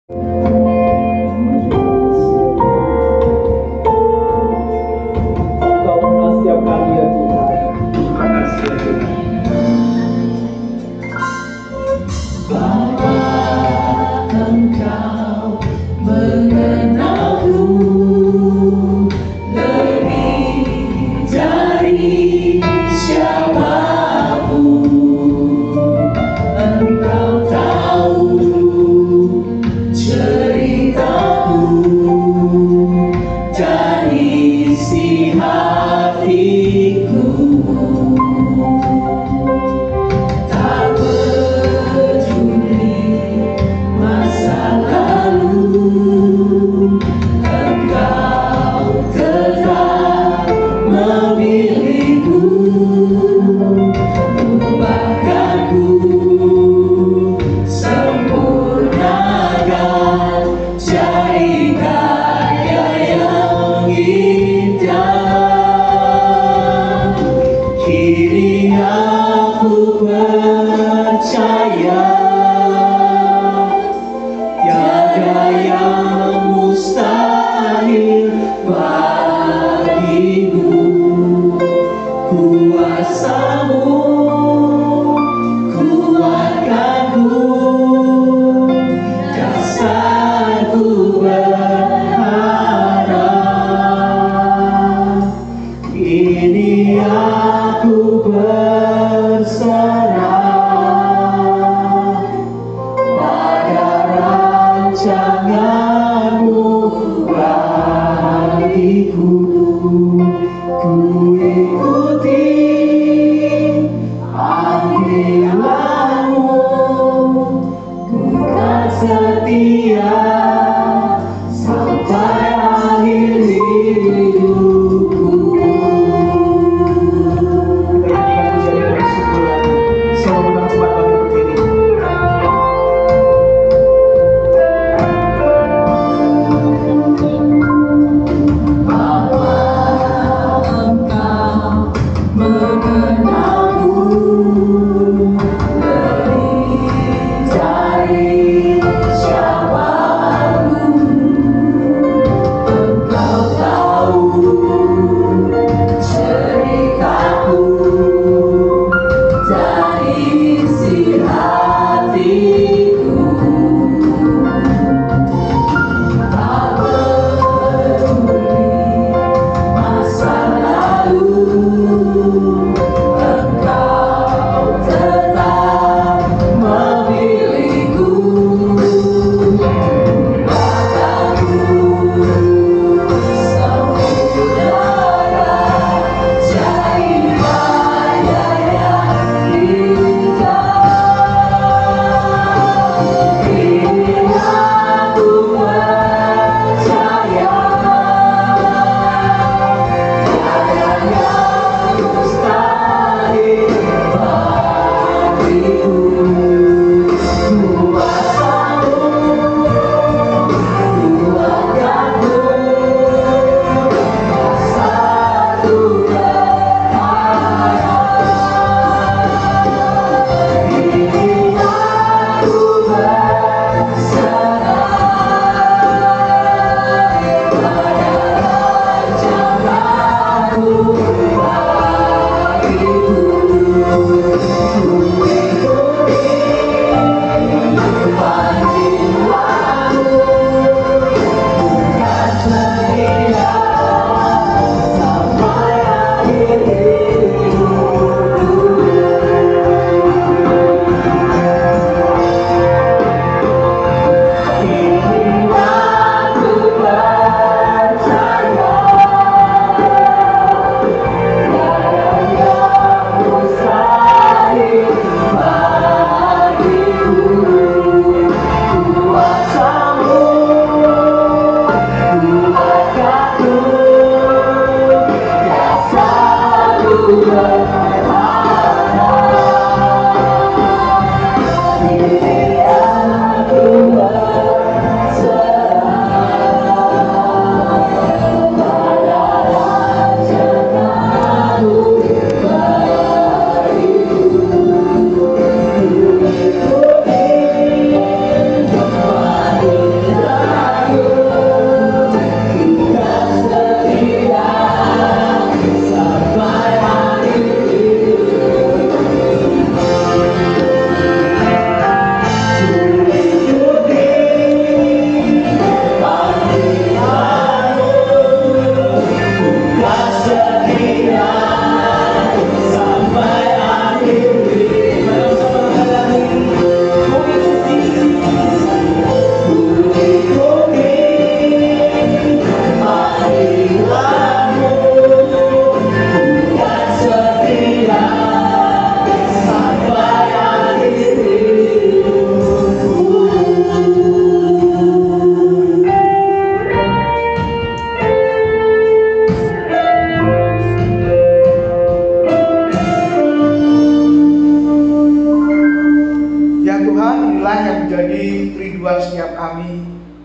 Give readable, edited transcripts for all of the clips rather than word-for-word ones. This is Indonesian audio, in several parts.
Engkau pernah setiap kami ya Tuhan. Terima kasih ya Tuhan. Bapa, Engkau mengenalku lebih dari siapapun. Engkau tahu ceritaku dan isi hatiku. Tak peduli masa lalu, Engkau tetap memilihku. Ubahkanku, sempurnakan, jadi karya yang indah. Kini aku percaya tiada yang mustahil bagimu. Kuasamu kuatkanku, dasarku berharap. Ini aku berserah pada rancanganmu bagiku. Ku ikuti panggilanmu, ku kan setia sampai akhir hidupku. Berikan pujian dan syukuran. Selalu menang tempat kami berdiri. Bapa, Engkau mengenalku lebih dari siapapun.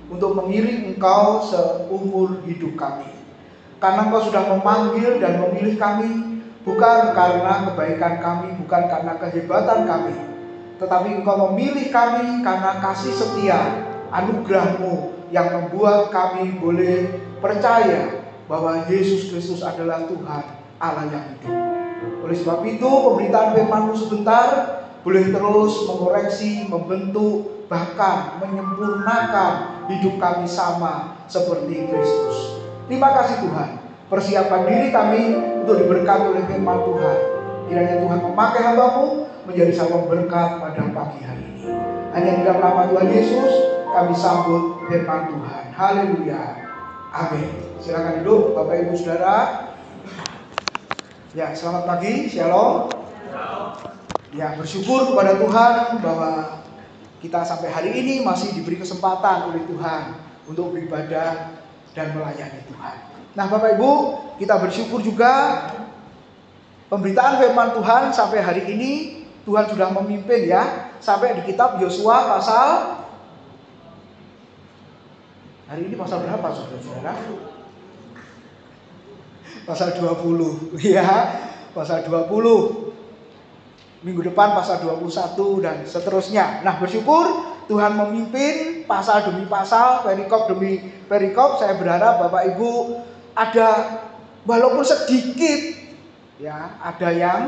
untuk mengiring Engkau seumur hidup kami. Karena Engkau sudah memanggil dan memilih kami, bukan karena kebaikan kami, bukan karena kehebatan kami, tetapi Engkau memilih kami karena kasih setia, anugerah-Mu yang membuat kami boleh percaya bahwa Yesus Kristus adalah Tuhan Allah yang hidup. Oleh sebab itu, pemberitaan firman-Mu sebentar boleh terus mengoreksi, membentuk, bahkan menyempurnakan hidup kami sama seperti Kristus. Terima kasih Tuhan. Persiapkan diri kami untuk diberkati oleh firman Tuhan. Kiranya Tuhan memakai hamba-Mu menjadi sabang berkat pada pagi hari ini. Hanya di dalam nama Tuhan Yesus kami sambut firman Tuhan. Haleluya. Amin. Silakan duduk Bapak Ibu Saudara. Ya, selamat pagi. Shalom. Ya, bersyukur kepada Tuhan bahwa kita sampai hari ini masih diberi kesempatan oleh Tuhan untuk beribadah dan melayani Tuhan. Nah, Bapak Ibu, kita bersyukur juga pemberitaan firman Tuhan sampai hari ini Tuhan sudah memimpin ya, sampai di kitab Yosua pasal hari ini pasal berapa Saudara? Pasal 20 ya, pasal 20. Minggu depan pasal 21 dan seterusnya. Nah, bersyukur Tuhan memimpin pasal demi pasal, perikop demi perikop. Saya berharap Bapak Ibu ada walaupun sedikit ya, ada yang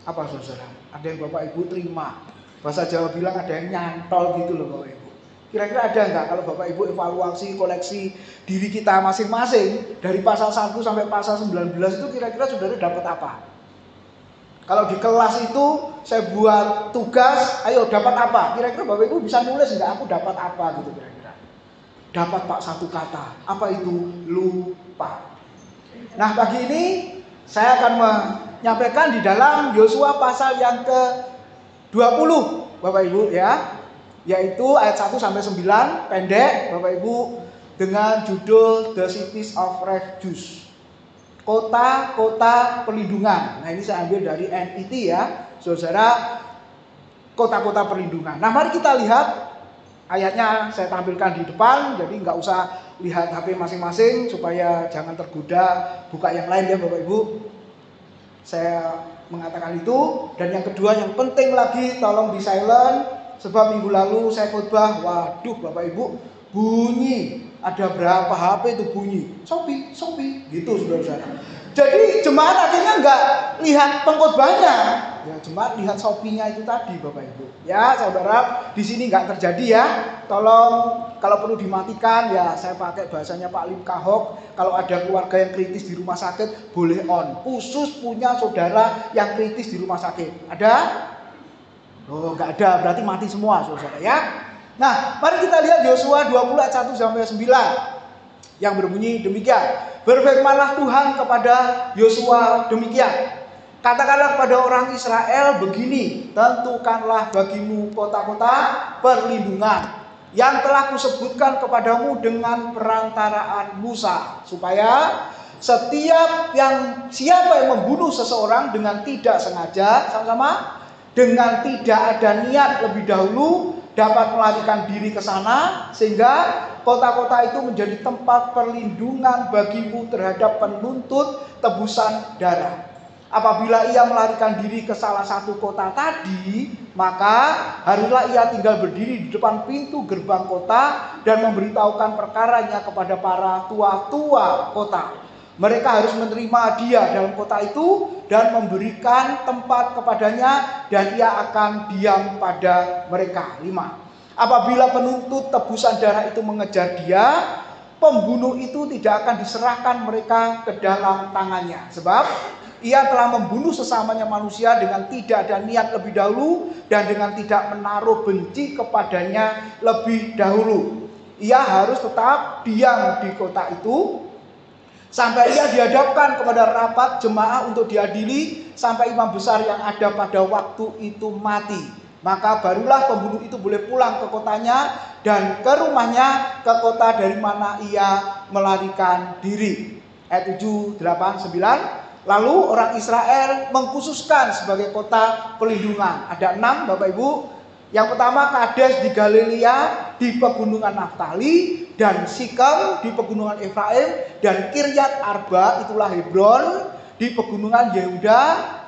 apa Saudara? Ada yang Bapak Ibu terima. Bahasa Jawa bilang ada yang nyantol gitu loh Bapak Ibu. Kira-kira ada enggak kalau Bapak Ibu evaluasi koleksi diri kita masing-masing dari pasal 1 sampai pasal 19 itu kira-kira Saudara dapat apa? Kalau di kelas itu saya buat tugas, ayo dapat apa? Kira-kira Bapak Ibu bisa nulis enggak aku dapat apa gitu kira-kira? Dapat Pak satu kata. Apa itu? Lupa. Nah, pagi ini saya akan menyampaikan di dalam Yosua pasal yang ke-20 Bapak Ibu ya. Yaitu ayat 1 sampai 9 pendek Bapak Ibu dengan judul The Cities of Refuge. Kota-kota perlindungan. Nah, ini saya ambil dari NIT ya, Saudara, kota-kota perlindungan. Nah, mari kita lihat ayatnya saya tampilkan di depan, jadi nggak usah lihat HP masing-masing supaya jangan tergoda buka yang lain ya Bapak Ibu. Saya mengatakan itu. Dan yang kedua yang penting lagi, tolong di silent, sebab minggu lalu saya khotbah, waduh Bapak Ibu, bunyi. Ada berapa HP itu bunyi? Shopee, gitu saudara-saudara. Jadi jemaat akhirnya nggak lihat pengkhotbahnya, ya jemaat lihat Shopee-nya itu tadi Bapak Ibu. Ya saudara, di sini nggak terjadi ya. Tolong kalau perlu dimatikan ya, saya pakai bahasanya Pak Lim Kahok. Kalau ada keluarga yang kritis di rumah sakit boleh on. Khusus punya saudara yang kritis di rumah sakit. Ada? Oh nggak ada, berarti mati semua saudara ya. Nah, mari kita lihat Yosua 20 ayat 1 sampai 9 yang berbunyi demikian. Berfirmanlah Tuhan kepada Yosua demikian. Katakanlah kepada orang Israel begini, tentukanlah bagimu kota-kota perlindungan yang telah kusebutkan kepadamu dengan perantaraan Musa, supaya siapa yang membunuh seseorang dengan tidak sengaja, sama-sama dengan tidak ada niat lebih dahulu, dapat melarikan diri ke sana, sehingga kota-kota itu menjadi tempat perlindungan bagimu terhadap penuntut tebusan darah. Apabila ia melarikan diri ke salah satu kota tadi, maka haruslah ia tinggal berdiri di depan pintu gerbang kota dan memberitahukan perkaranya kepada para tua-tua kota. Mereka harus menerima dia dalam kota itu dan memberikan tempat kepadanya, dan ia akan diam pada mereka. 5. Apabila penuntut tebusan darah itu mengejar dia, pembunuh itu tidak akan diserahkan mereka ke dalam tangannya, sebab ia telah membunuh sesamanya manusia dengan tidak ada niat lebih dahulu dan dengan tidak menaruh benci kepadanya lebih dahulu. Ia harus tetap diam di kota itu sampai ia dihadapkan kepada rapat jemaah untuk diadili, sampai imam besar yang ada pada waktu itu mati. Maka barulah pembunuh itu boleh pulang ke kotanya dan ke rumahnya, ke kota dari mana ia melarikan diri. Ayat 7, 8, 9. Lalu orang Israel mengkhususkan sebagai kota perlindungan. Ada 6 Bapak Ibu. Yang pertama Kades di Galilea di pegunungan Naftali, dan Sikem di pegunungan Efraim, dan Kiryat Arba itulah Hebron di pegunungan Yehuda.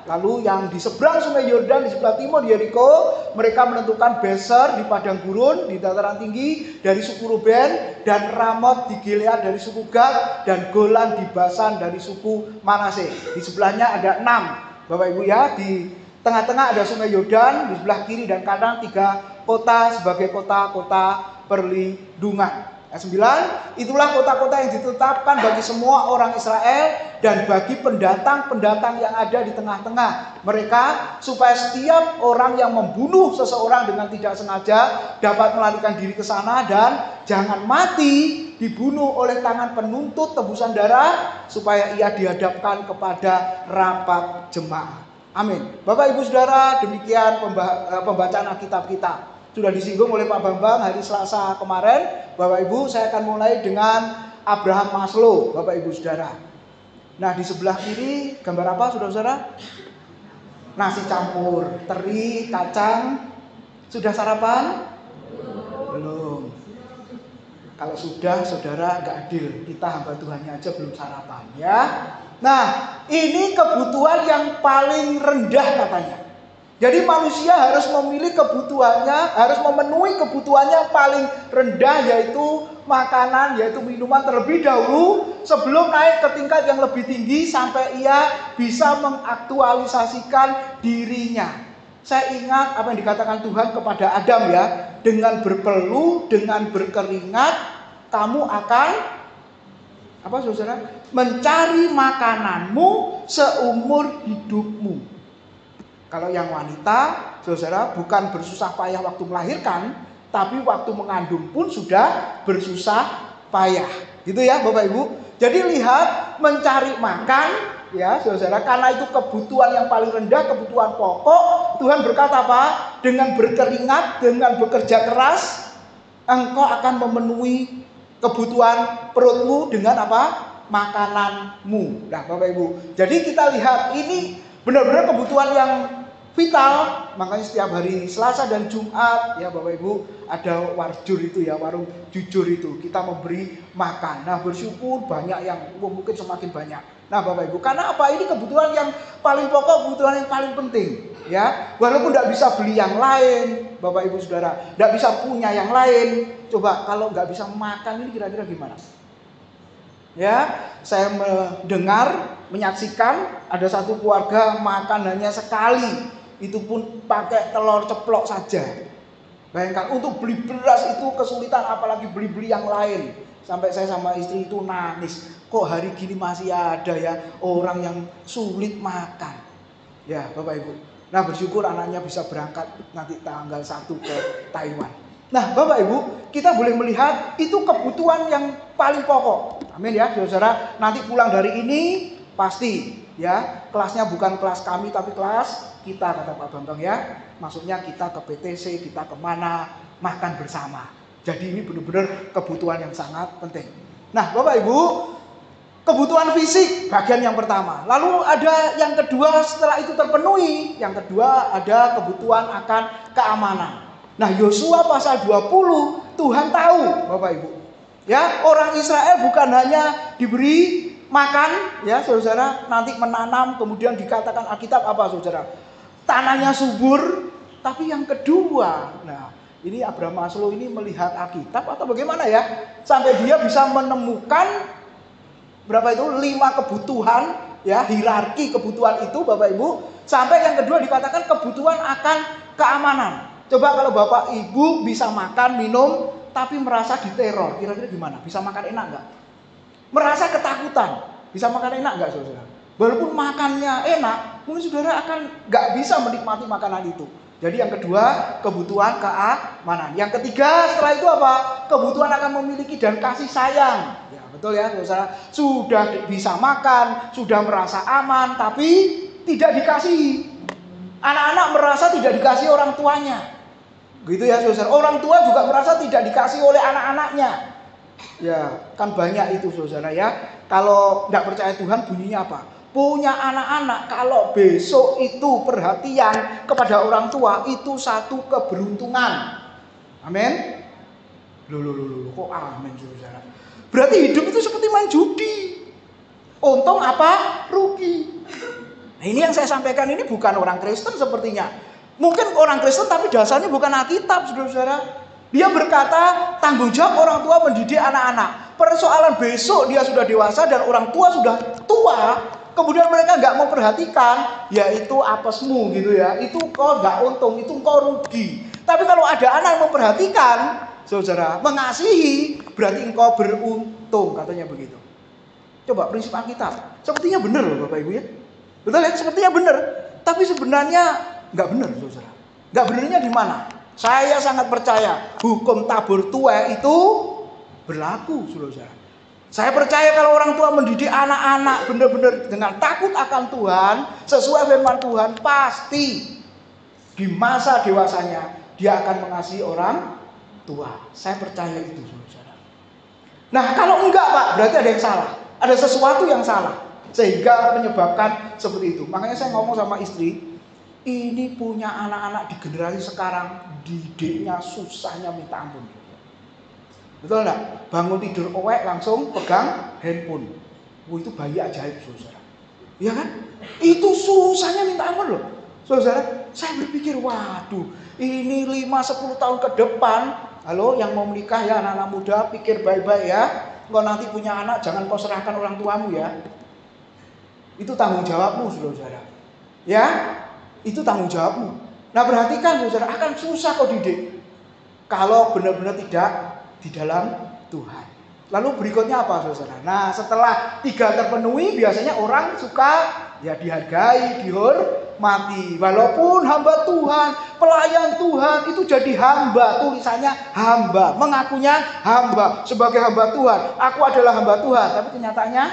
Lalu yang di seberang sungai Yordan di sebelah timur Yeriko, mereka menentukan Beser di padang gurun di dataran tinggi dari suku Ruben, dan Ramot di Gilead dari suku Gad, dan Golan di Basan dari suku Manase. Di sebelahnya ada 6 Bapak Ibu ya. Di tengah-tengah ada sungai Yordan, di sebelah kiri dan kanan 3 kota sebagai kota-kota perlindungan. Ayat 9, itulah kota-kota yang ditetapkan bagi semua orang Israel dan bagi pendatang-pendatang yang ada di tengah-tengah mereka, supaya setiap orang yang membunuh seseorang dengan tidak sengaja dapat melarikan diri ke sana, dan jangan mati dibunuh oleh tangan penuntut tebusan darah, supaya ia dihadapkan kepada rapat jemaat. Amin. Bapak Ibu Saudara, demikian pembacaan Alkitab kita. Sudah disinggung oleh Pak Bambang hari Selasa kemarin. Bapak Ibu, saya akan mulai dengan Abraham Maslow, Bapak Ibu Saudara. Nah, di sebelah kiri gambar apa saudara-saudara? Nasi campur, teri, kacang. Sudah sarapan? Belum. Kalau sudah, saudara nggak adil. Kita hamba Tuhannya aja belum sarapan ya. Nah, ini kebutuhan yang paling rendah katanya. Jadi manusia harus memilih kebutuhannya, harus memenuhi kebutuhannya yang paling rendah, yaitu makanan, yaitu minuman terlebih dahulu sebelum naik ke tingkat yang lebih tinggi sampai ia bisa mengaktualisasikan dirinya. Saya ingat apa yang dikatakan Tuhan kepada Adam ya, dengan berpeluh, dengan berkeringat, kamu akan apa saudara? Mencari makananmu seumur hidupmu. Kalau yang wanita, saudara, bukan bersusah payah waktu melahirkan, tapi waktu mengandung pun sudah bersusah payah. Gitu ya Bapak Ibu. Jadi lihat, mencari makan ya saudara, karena itu kebutuhan yang paling rendah, kebutuhan pokok. Tuhan berkata apa? Dengan berkeringat, dengan bekerja keras, engkau akan memenuhi kebutuhan perutmu dengan apa? Makananmu. Nah Bapak Ibu, jadi kita lihat ini benar-benar kebutuhan yang vital. Makanya setiap hari Selasa dan Jumat ya Bapak Ibu ada warjur itu ya, warung jujur itu, kita memberi makan. Nah bersyukur banyak yang mungkin semakin banyak. Nah Bapak Ibu, karena apa? Ini kebutuhan yang paling pokok, kebutuhan yang paling penting ya. Walaupun tidak bisa beli yang lain Bapak Ibu Saudara, tidak bisa punya yang lain. Coba kalau nggak bisa makan ini kira-kira gimana? Ya, saya mendengar, menyaksikan ada satu keluarga makan hanya sekali, itu pun pakai telur ceplok saja. Bayangkan, untuk beli beras itu kesulitan, apalagi beli-beli yang lain. Sampai saya sama istri itu nangis, kok hari gini masih ada ya orang yang sulit makan. Ya Bapak Ibu, nah bersyukur anaknya bisa berangkat nanti tanggal 1 ke Taiwan. Nah Bapak Ibu, kita boleh melihat itu kebutuhan yang paling pokok. Amin ya saudara. Nanti pulang dari ini pasti ya, kelasnya bukan kelas kami tapi kelas kita, kata Pak Bambang ya. Maksudnya kita ke PTC, kita kemana, makan bersama. Jadi ini benar-benar kebutuhan yang sangat penting. Nah Bapak Ibu, kebutuhan fisik bagian yang pertama. Lalu ada yang kedua setelah itu terpenuhi. Yang kedua ada kebutuhan akan keamanan. Nah Yosua pasal 20 Tuhan tahu Bapak Ibu ya, orang Israel bukan hanya diberi makan ya saudara, nanti menanam, kemudian dikatakan Alkitab apa saudara, tanahnya subur. Tapi yang kedua, nah ini Abraham Maslow ini melihat Alkitab atau bagaimana ya, sampai dia bisa menemukan berapa itu 5 kebutuhan ya, hierarki kebutuhan itu Bapak Ibu. Sampai yang kedua dikatakan kebutuhan akan keamanan. Coba kalau Bapak Ibu bisa makan, minum, tapi merasa diteror, kira-kira gimana? Bisa makan enak nggak? Merasa ketakutan, bisa makan enak nggak saudara? Walaupun makannya enak, mungkin saudara akan nggak bisa menikmati makanan itu. Jadi yang kedua, kebutuhan keamanan. Yang ketiga setelah itu apa? Kebutuhan akan memiliki dan kasih sayang. Ya betul ya saudara. Sudah bisa makan, sudah merasa aman, tapi tidak dikasihi. Anak-anak merasa tidak dikasihi orang tuanya. Gitu ya saudara. Orang tua juga merasa tidak dikasih oleh anak-anaknya. Ya kan banyak itu saudara ya. Kalau tidak percaya Tuhan bunyinya apa? punya anak-anak, kalau besok itu perhatian kepada orang tua, itu satu keberuntungan. Amin. Loh, kok amin saudara? Berarti hidup itu seperti main judi. Untung apa? Rugi. Nah, ini yang saya sampaikan ini bukan orang Kristen sepertinya. Mungkin orang Kristen tapi dasarnya bukan Alkitab, saudara-saudara. Dia berkata tanggung jawab orang tua mendidik anak-anak. Persoalan besok dia sudah dewasa dan orang tua sudah tua, kemudian mereka nggak mau perhatikan, yaitu apesmu gitu ya. Itu kau nggak untung, itu kau rugi. Tapi kalau ada anak yang memperhatikan, saudara, mengasihi, berarti engkau beruntung, katanya begitu. Coba prinsip Alkitab, sepertinya benar loh Bapak Ibu ya. Betul ya, sepertinya benar. Tapi sebenarnya nggak benar, saudara. Nggak benarnya di mana? Saya sangat percaya hukum tabur tuai itu berlaku, saudara. Saya percaya kalau orang tua mendidik anak-anak benar-benar dengan takut akan Tuhan, sesuai firman Tuhan, pasti di masa dewasanya dia akan mengasihi orang tua. Saya percaya itu, saudara. Nah, kalau enggak, Pak, berarti ada yang salah. Ada sesuatu yang salah sehingga menyebabkan seperti itu. Makanya saya ngomong sama istri, ini punya anak-anak di generasi sekarang, didiknya susahnya minta ampun. Betul enggak? Bangun tidur owek langsung pegang handphone. Itu bayi ajaib, saudara. Iya kan? Itu susahnya minta ampun loh. Saudara, saya berpikir, waduh, ini 5-10 tahun ke depan, halo yang mau menikah ya anak-anak muda, pikir baik-baik ya. Kalau nanti punya anak jangan kau serahkan orang tuamu ya. Itu tanggung jawabmu, saudara. Ya? Itu tanggung jawabmu. Nah, perhatikan saudara, akan susah kau didik kalau benar-benar tidak di dalam Tuhan. Lalu berikutnya apa, saudara? Nah, setelah 3 terpenuhi, biasanya orang suka ya dihargai, dihormati. Walaupun hamba Tuhan, pelayan Tuhan, itu jadi hamba. Tulisannya hamba, mengakunya hamba. Sebagai hamba Tuhan, aku adalah hamba Tuhan. Tapi kenyataannya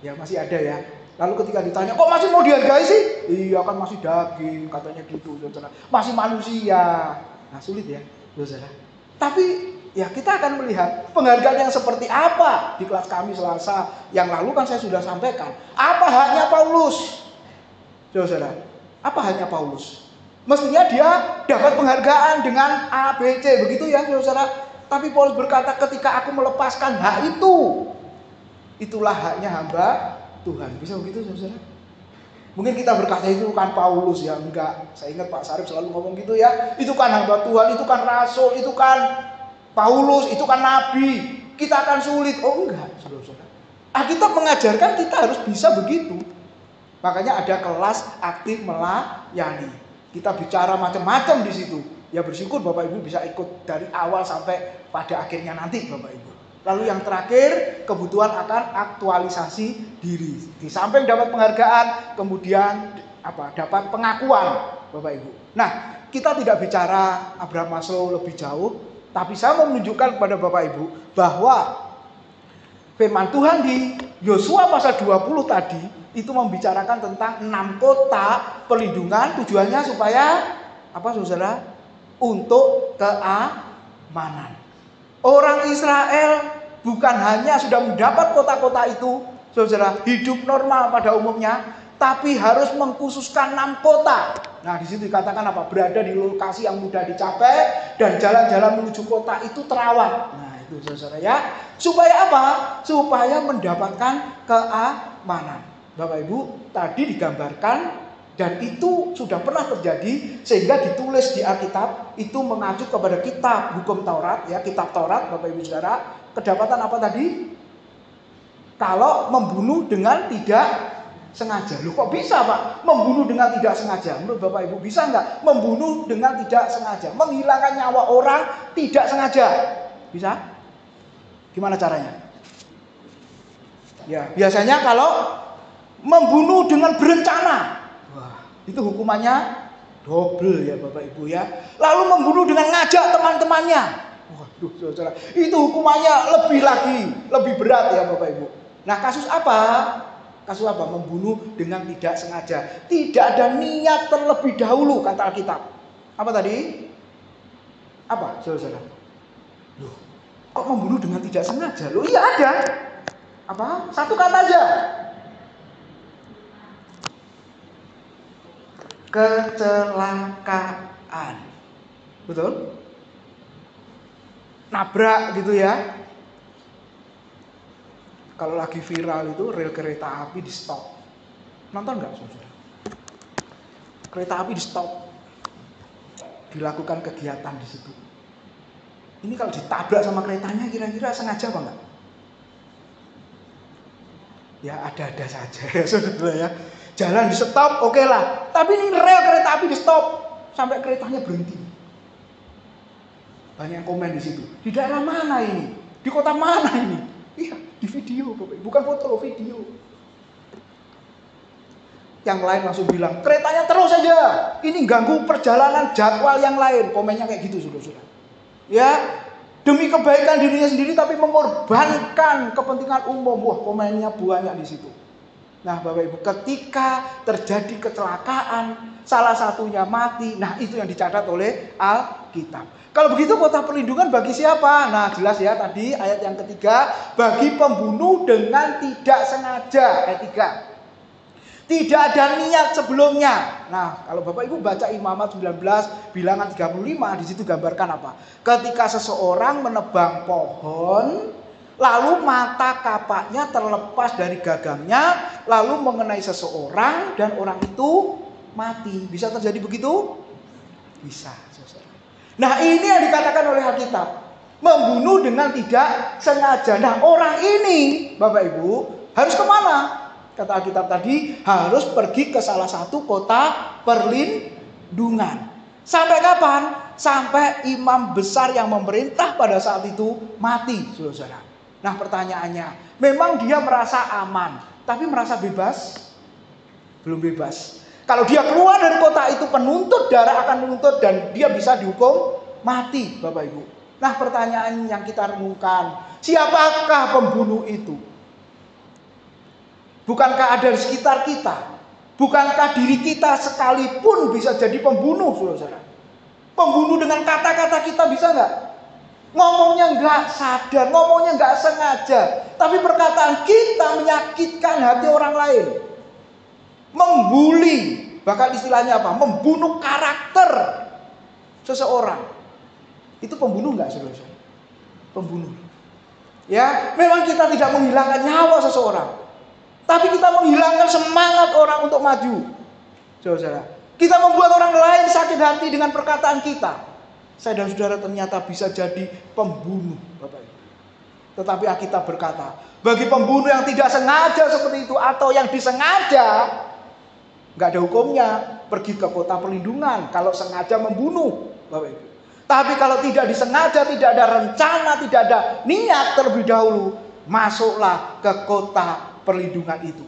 ya masih ada ya. Lalu ketika ditanya, kok masih mau dihargai sih? Iya kan masih daging, katanya gitu, saudara. Masih manusia. Nah, sulit ya, saudara. Tapi ya kita akan melihat penghargaan yang seperti apa di kelas kami Selasa yang lalu kan saya sudah sampaikan. Apa haknya Paulus? Saudara, apa haknya Paulus? Mestinya dia dapat penghargaan dengan A, B, C, begitu ya, saudara. Tapi Paulus berkata, ketika aku melepaskan hak itu, itulah haknya hamba Tuhan. Bisa begitu, saudara? Mungkin kita berkata itu kan Paulus ya, enggak. Saya ingat Pak Sarif selalu ngomong gitu ya. Itu kan hamba Tuhan, itu kan rasul, itu kan Paulus, itu kan nabi. Kita akan sulit. Oh enggak, saudara. Alkitab mengajarkan kita harus bisa begitu. Makanya ada kelas aktif melayani. Kita bicara macam-macam di situ. Ya bersyukur Bapak Ibu bisa ikut dari awal sampai pada akhirnya nanti, Bapak Ibu. Lalu yang terakhir, kebutuhan akan aktualisasi diri. Di samping dapat penghargaan, kemudian dapat pengakuan, Bapak Ibu. Nah, kita tidak bicara Abraham Maslow lebih jauh, tapi saya mau menunjukkan kepada Bapak Ibu bahwa firman Tuhan di Yosua pasal 20 tadi itu membicarakan tentang 6 kota perlindungan, tujuannya supaya apa, saudara? Untuk keamanan. Orang Israel bukan hanya sudah mendapat kota-kota itu, saudara, hidup normal pada umumnya, tapi harus mengkhususkan 6 kota. Nah, di situ dikatakan apa? Berada di lokasi yang mudah dicapai dan jalan-jalan menuju kota itu terawat. Nah, itu saudara ya. Supaya apa? Supaya mendapatkan keamanan. Bapak Ibu, tadi digambarkan dan itu sudah pernah terjadi sehingga ditulis di Alkitab itu mengacu kepada kitab hukum Taurat ya, kitab Taurat, Bapak Ibu Saudara. Kedapatan apa tadi? Kalau membunuh dengan tidak sengaja. Loh, kok bisa Pak? Membunuh dengan tidak sengaja. Menurut Bapak Ibu bisa nggak? Membunuh dengan tidak sengaja, menghilangkan nyawa orang tidak sengaja. Bisa? Gimana caranya? Ya, biasanya kalau membunuh dengan berencana, wah, itu hukumannya double ya Bapak Ibu ya. Lalu membunuh dengan ngajak teman-temannya, waduh saudara, itu hukumannya lebih berat ya Bapak Ibu. Nah, kasus apa? Kasus apa? Membunuh dengan tidak sengaja. Tidak ada niat terlebih dahulu kata Alkitab. Apa tadi? Apa saudara? Loh, kok membunuh dengan tidak sengaja? Loh, iya ada. Apa? Satu kata aja. kecelakaan. Betul? Nabrak gitu ya. Kalau lagi viral itu rel kereta api di stop. Nonton nggak saudara? Kereta api di stop. Dilakukan kegiatan di situ. Ini kalau ditabrak sama keretanya kira-kira sengaja apa enggak? Ya ada-ada saja ya saudara ya. Jalan di stop oke lah. Tapi ini rel kereta api di stop sampai keretanya berhenti. Banyak yang komen di situ. Di daerah mana ini? Di kota mana ini? Iya, di video, bukan foto, video. Yang lain langsung bilang, keretanya terus saja. Ini ganggu perjalanan jadwal yang lain. Komennya kayak gitu, saudara-saudara. Ya, demi kebaikan dirinya sendiri tapi mengorbankan kepentingan umum. Wah, komennya banyak di situ. Nah, Bapak Ibu, ketika terjadi kecelakaan, salah satunya mati. Nah, itu yang dicatat oleh Alkitab. Kalau begitu kota perlindungan bagi siapa? Nah, jelas ya tadi ayat yang ketiga, bagi pembunuh dengan tidak sengaja. Ayat 3. Tidak ada niat sebelumnya. Nah, kalau Bapak Ibu baca Imamat 19 bilangan 35, di situ gambarkan apa? Ketika seseorang menebang pohon, lalu mata kapaknya terlepas dari gagangnya, lalu mengenai seseorang dan orang itu mati. Bisa terjadi begitu? Bisa, saudara. Nah, ini yang dikatakan oleh Alkitab. Membunuh dengan tidak sengaja. Nah, orang ini, Bapak Ibu, harus kemana? Kata Alkitab tadi, harus pergi ke salah satu kota perlindungan. Sampai kapan? Sampai imam besar yang memerintah pada saat itu mati, saudara. Nah, pertanyaannya, memang dia merasa aman, tapi merasa bebas? Belum bebas. Kalau dia keluar dari kota itu, penuntut darah akan menuntut dan dia bisa dihukum mati, Bapak Ibu. Nah, pertanyaan yang kita renungkan, siapakah pembunuh itu? Bukankah ada di sekitar kita? Bukankah diri kita sekalipun bisa jadi pembunuh, saudara? Pembunuh dengan kata-kata kita bisa nggak? Ngomongnya nggak sadar, ngomongnya nggak sengaja, tapi perkataan kita menyakitkan hati orang lain. Membuli, bahkan istilahnya apa? Membunuh karakter seseorang. Itu pembunuh nggak, saudara? Pembunuh. Ya, memang kita tidak menghilangkan nyawa seseorang, tapi kita menghilangkan semangat orang untuk maju. Saudara, kita membuat orang lain sakit hati dengan perkataan kita. Saya dan saudara ternyata bisa jadi pembunuh, Bapak Ibu. Tetapi Alkitab berkata, bagi pembunuh yang tidak sengaja seperti itu atau yang disengaja, nggak ada hukumnya, pergi ke kota perlindungan kalau sengaja membunuh, Bapak Ibu. Tapi kalau tidak disengaja, tidak ada rencana, tidak ada niat terlebih dahulu, masuklah ke kota perlindungan itu.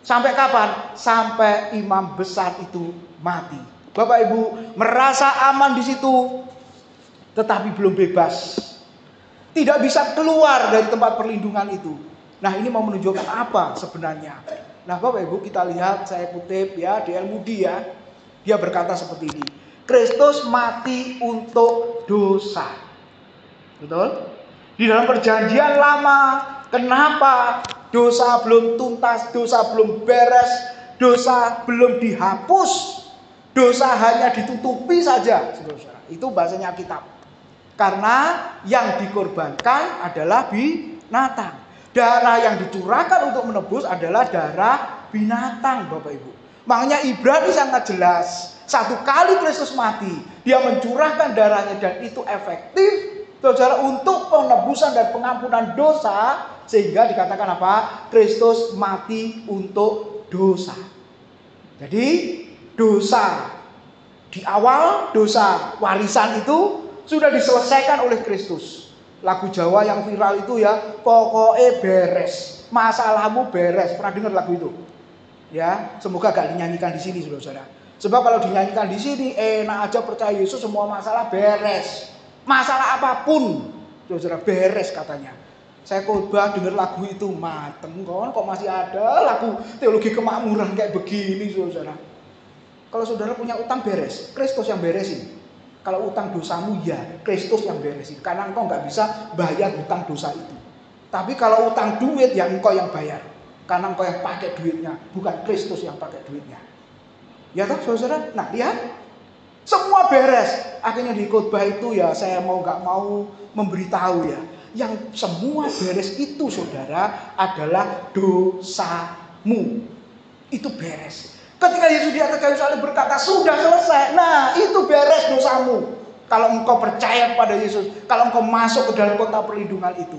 Sampai kapan? Sampai imam besar itu mati. Bapak Ibu merasa aman di situ, tetapi belum bebas. Tidak bisa keluar dari tempat perlindungan itu. Nah, ini mau menunjukkan apa sebenarnya? Nah, Bapak Ibu kita lihat, saya kutip ya D.L. Moody ya. Dia berkata seperti ini. Kristus mati untuk dosa. Betul? Di dalam perjanjian lama, kenapa dosa belum tuntas, dosa belum beres, dosa belum dihapus, dosa hanya ditutupi saja, saudara. Itu bahasanya Alkitab. Karena yang dikorbankan adalah binatang. Darah yang dicurahkan untuk menebus adalah darah binatang, Bapak Ibu. Makanya Ibrani sangat jelas. Satu kali Kristus mati, dia mencurahkan darahnya dan itu efektif, saudara, untuk penebusan dan pengampunan dosa. Sehingga dikatakan apa? Kristus mati untuk dosa. Jadi dosa di awal, dosa warisan itu sudah diselesaikan oleh Kristus. Lagu Jawa yang viral itu ya, pokoknya beres, masalahmu beres. Pernah dengar lagu itu? Ya, semoga gak dinyanyikan di sini, saudara. Sebab kalau dinyanyikan di sini, enak aja percaya Yesus semua masalah beres. Masalah apapun, saudara, beres katanya. Saya khotbah dengar lagu itu, mateng kok masih ada lagu teologi kemakmuran kayak begini, saudara. Kalau saudara punya utang beres, Kristus yang beresin. Kalau utang dosamu ya Kristus yang beresin, karena engkau nggak bisa bayar hutang dosa itu. Tapi kalau utang duit ya engkau yang bayar, karena engkau yang pakai duitnya, bukan Kristus yang pakai duitnya. Ya toh saudara? Nah lihat, semua beres. Akhirnya di khotbah itu ya saya mau nggak mau memberitahu ya, yang semua beres itu saudara adalah dosamu. Itu beres. Ketika Yesus di atas kayu salib berkata sudah selesai, nah itu beres dosamu. Kalau engkau percaya kepada Yesus, kalau engkau masuk ke dalam kota perlindungan itu.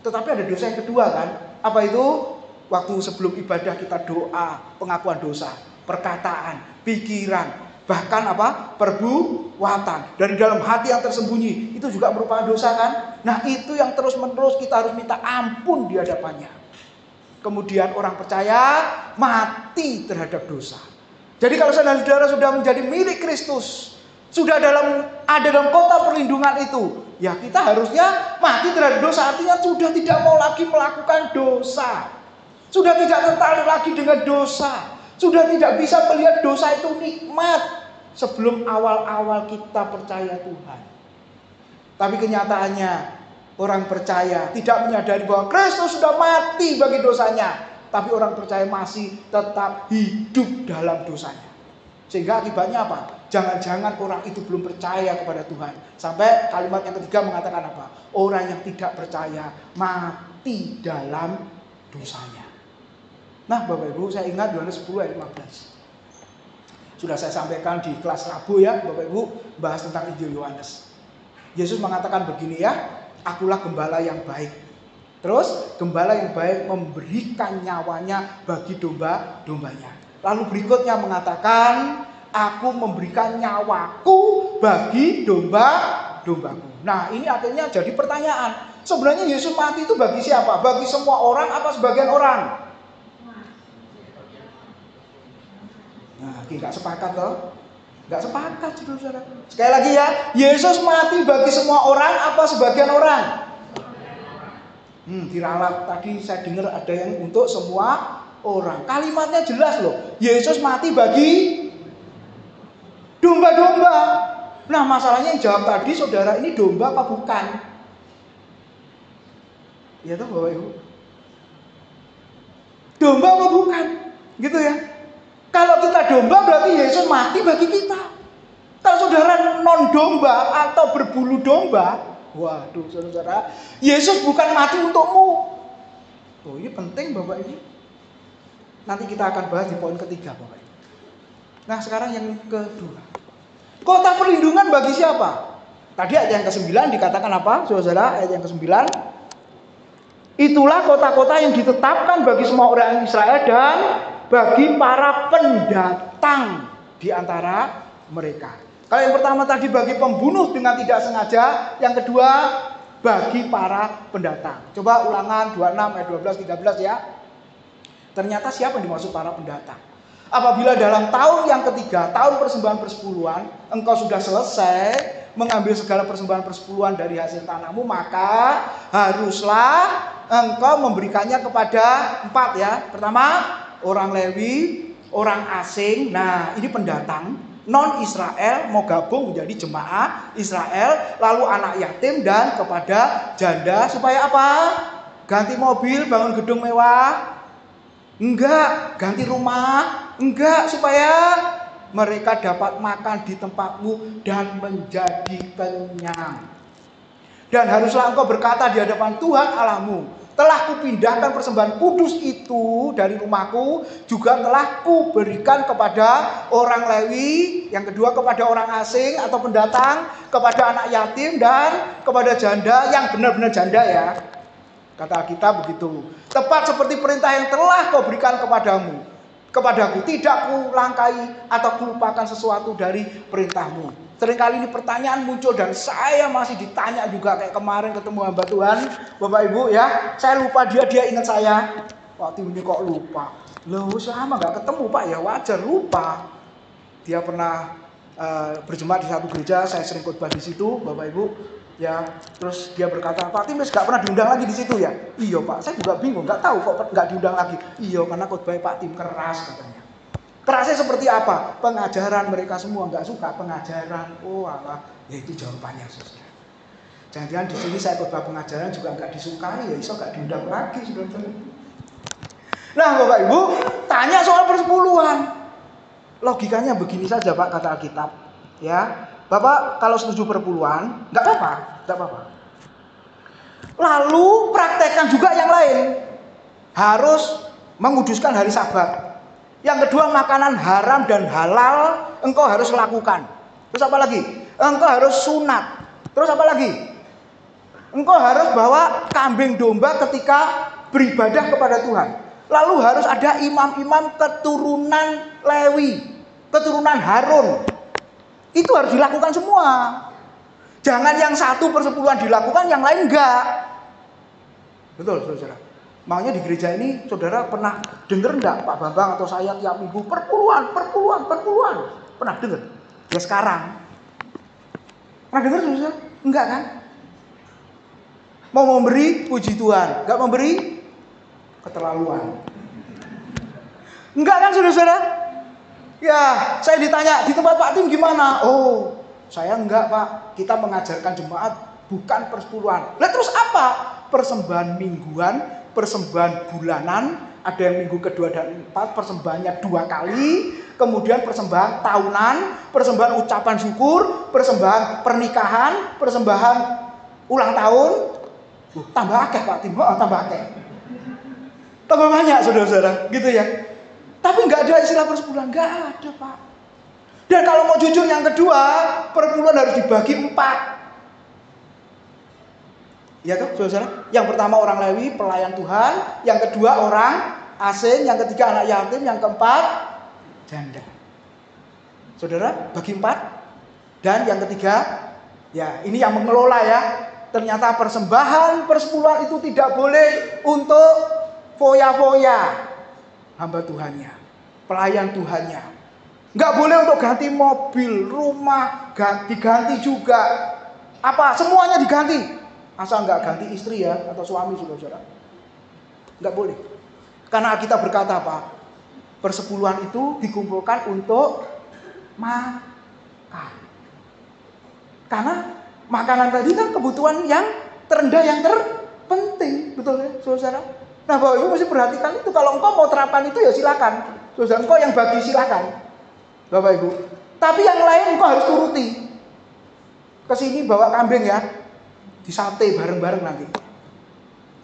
Tetapi ada dosa yang kedua kan? Apa itu? Waktu sebelum ibadah kita doa, pengakuan dosa, perkataan, pikiran, bahkan apa? Perbuatan. Dari dalam hati yang tersembunyi, itu juga merupakan dosa kan? Nah itu yang terus-menerus kita harus minta ampun di hadapannya. Kemudian orang percaya mati terhadap dosa. Jadi kalau saudara-saudara sudah menjadi milik Kristus, sudah ada dalam kota perlindungan itu, ya kita harusnya mati terhadap dosa. Artinya sudah tidak mau lagi melakukan dosa, sudah tidak tertarik lagi dengan dosa, sudah tidak bisa melihat dosa itu nikmat sebelum awal-awal kita percaya Tuhan. Tapi kenyataannya orang percaya tidak menyadari bahwa Kristus sudah mati bagi dosanya, tapi orang percaya masih tetap hidup dalam dosanya. Sehingga akibatnya apa? Jangan-jangan orang itu belum percaya kepada Tuhan. Sampai kalimat yang ketiga mengatakan apa? Orang yang tidak percaya mati dalam dosanya. Nah Bapak Ibu, saya ingat Yohanes 10 ayat 15. Sudah saya sampaikan di kelas Rabu ya Bapak Ibu, bahas tentang Injil Yohanes. Yesus mengatakan begini ya, akulah gembala yang baik. Terus gembala yang baik memberikan nyawanya bagi domba-dombanya. Lalu berikutnya mengatakan, aku memberikan nyawaku bagi domba-dombaku. Nah ini akhirnya jadi pertanyaan. Sebenarnya Yesus mati itu bagi siapa? Bagi semua orang apa sebagian orang? Nah nggak sepakat toh? Nggak sepakat saudara. Sekali lagi ya, Yesus mati bagi semua orang apa sebagian orang? Diralat tadi saya dengar ada yang untuk semua orang. Kalimatnya jelas loh. Yesus mati bagi domba-domba. Nah masalahnya yang jawab tadi saudara, ini domba apa bukan? Ya toh Bapak Ibu, domba apa bukan? Gitu ya. Kalau kita domba berarti Yesus mati bagi kita. Kalau saudara non domba atau berbulu domba, waduh saudara, Yesus bukan mati untukmu. Oh ini penting Bapak Ibu. Nanti kita akan bahas di poin ketiga Bapak Ibu. Nah sekarang yang kedua, kota perlindungan bagi siapa? Tadi ayat yang ke-9 dikatakan apa saudara? Ayat yang ke-9, itulah kota-kota yang ditetapkan bagi semua orang Israel dan bagi para pendatang di antara mereka. Kalau yang pertama tadi bagi pembunuh dengan tidak sengaja, yang kedua bagi para pendatang. Coba Ulangan 26 ayat 12 13 ya. Ternyata siapa yang dimaksud para pendatang? Apabila dalam tahun yang ketiga, tahun persembahan persepuluhan, engkau sudah selesai mengambil segala persembahan persepuluhan dari hasil tanahmu, maka haruslah engkau memberikannya kepada 4 ya. Pertama, orang Lewi, orang asing. Nah, ini pendatang, non Israel mau gabung menjadi jemaah Israel, lalu anak yatim dan kepada janda. Supaya apa? Ganti mobil, bangun gedung mewah? Enggak. Ganti rumah? Enggak. Supaya mereka dapat makan di tempatmu dan menjadi kenyang. Dan haruslah engkau berkata di hadapan Tuhan Allahmu, telah kupindahkan persembahan kudus itu dari rumahku, juga telah kuberikan kepada orang Lewi, yang kedua kepada orang asing atau pendatang, kepada anak yatim dan kepada janda yang benar-benar janda ya. Kata kita begitu. Tepat seperti perintah yang telah kau berikan kepadaku, tidak kulangkai atau kulupakan sesuatu dari perintahmu. Seringkali ini pertanyaan muncul dan saya masih ditanya juga kayak kemarin ketemu hamba Tuhan, Bapak Ibu ya. Saya lupa dia ingat saya. Waktu ini kok lupa. Loh selama nggak ketemu Pak ya wajar lupa. Dia pernah berjemaat di satu gereja, saya sering khotbah di situ, Bapak Ibu. Ya, terus dia berkata, Pak Tim nggak pernah diundang lagi di situ ya? Iya Pak, saya juga bingung, nggak tahu kok nggak diundang lagi. Iya, karena khotbah Pak Tim keras katanya. Kerasnya seperti apa? Pengajaran mereka semua nggak suka pengajaran. Oh Allah, ya itu jawabannya saudara. Jangan-jangan di sini saya khotbah pengajaran juga nggak disukai, ya iso nggak diundang lagi saudara. Nah Bapak Ibu, tanya soal persepuluhan. logikanya begini saja Pak, kata Alkitab. Ya, Bapak kalau setuju perpuluhan, nggak apa-apa. Lalu praktekkan juga yang lain. Harus menguduskan hari Sabat. Yang kedua, makanan haram dan halal engkau harus lakukan. Terus apa lagi? Engkau harus sunat. Terus apa lagi? Engkau harus bawa kambing domba ketika beribadah kepada Tuhan. Lalu harus ada imam-imam keturunan Lewi, keturunan Harun. Itu harus dilakukan semua. Jangan yang 1/10 dilakukan, yang lain enggak. Betul, saudara. Makanya di gereja ini, saudara pernah dengar enggak Pak Bambang atau saya tiap minggu perpuluhan. Pernah dengar? Ya sekarang. Pernah dengar, saudara? Enggak kan? Mau memberi, puji Tuhan. Enggak memberi, keterlaluan. Enggak kan, saudara? Ya, saya ditanya, di tempat Pak Tim gimana? Oh, saya enggak Pak. Kita mengajarkan jemaat bukan persepuluhan. Lah terus apa? Persembahan mingguan, persembahan bulanan, ada yang minggu kedua dan 4, persembahannya 2 kali, kemudian persembahan tahunan, persembahan ucapan syukur, persembahan pernikahan, persembahan ulang tahun. Tambah akeh Pak Tim, tambah akeh. Tambah banyak saudara-saudara, gitu ya. Tapi nggak ada istilah persepuluhan, nggak ada Pak. Dan kalau mau jujur yang kedua, perpuluhan harus dibagi 4. Ya toh, saudara. Yang pertama orang Lewi, pelayan Tuhan. Yang kedua orang asing. Yang ketiga anak yatim. Yang keempat janda. Saudara, bagi 4. Dan yang ketiga, ya ini yang mengelola ya. Ternyata persembahan persepuluhan itu tidak boleh untuk foya-foya hamba Tuhannya, pelayan Tuhannya. Nggak boleh untuk ganti mobil, rumah, diganti juga. Apa? Semuanya diganti. Asal nggak ganti istri ya, atau suami saudara. Nggak boleh. Karena kita berkata apa? Persepuluhan itu dikumpulkan untuk makan. Karena makanan tadi kan kebutuhan yang terendah, yang terpenting. Betul ya saudara? Nah Bapak Ibu mesti perhatikan itu. Kalau engkau mau terapkan itu ya silakan. Saudara, engkau yang bagi silakan Bapak Ibu. Tapi yang lain engkau harus turuti. Kesini bawa kambing ya, disate bareng-bareng nanti.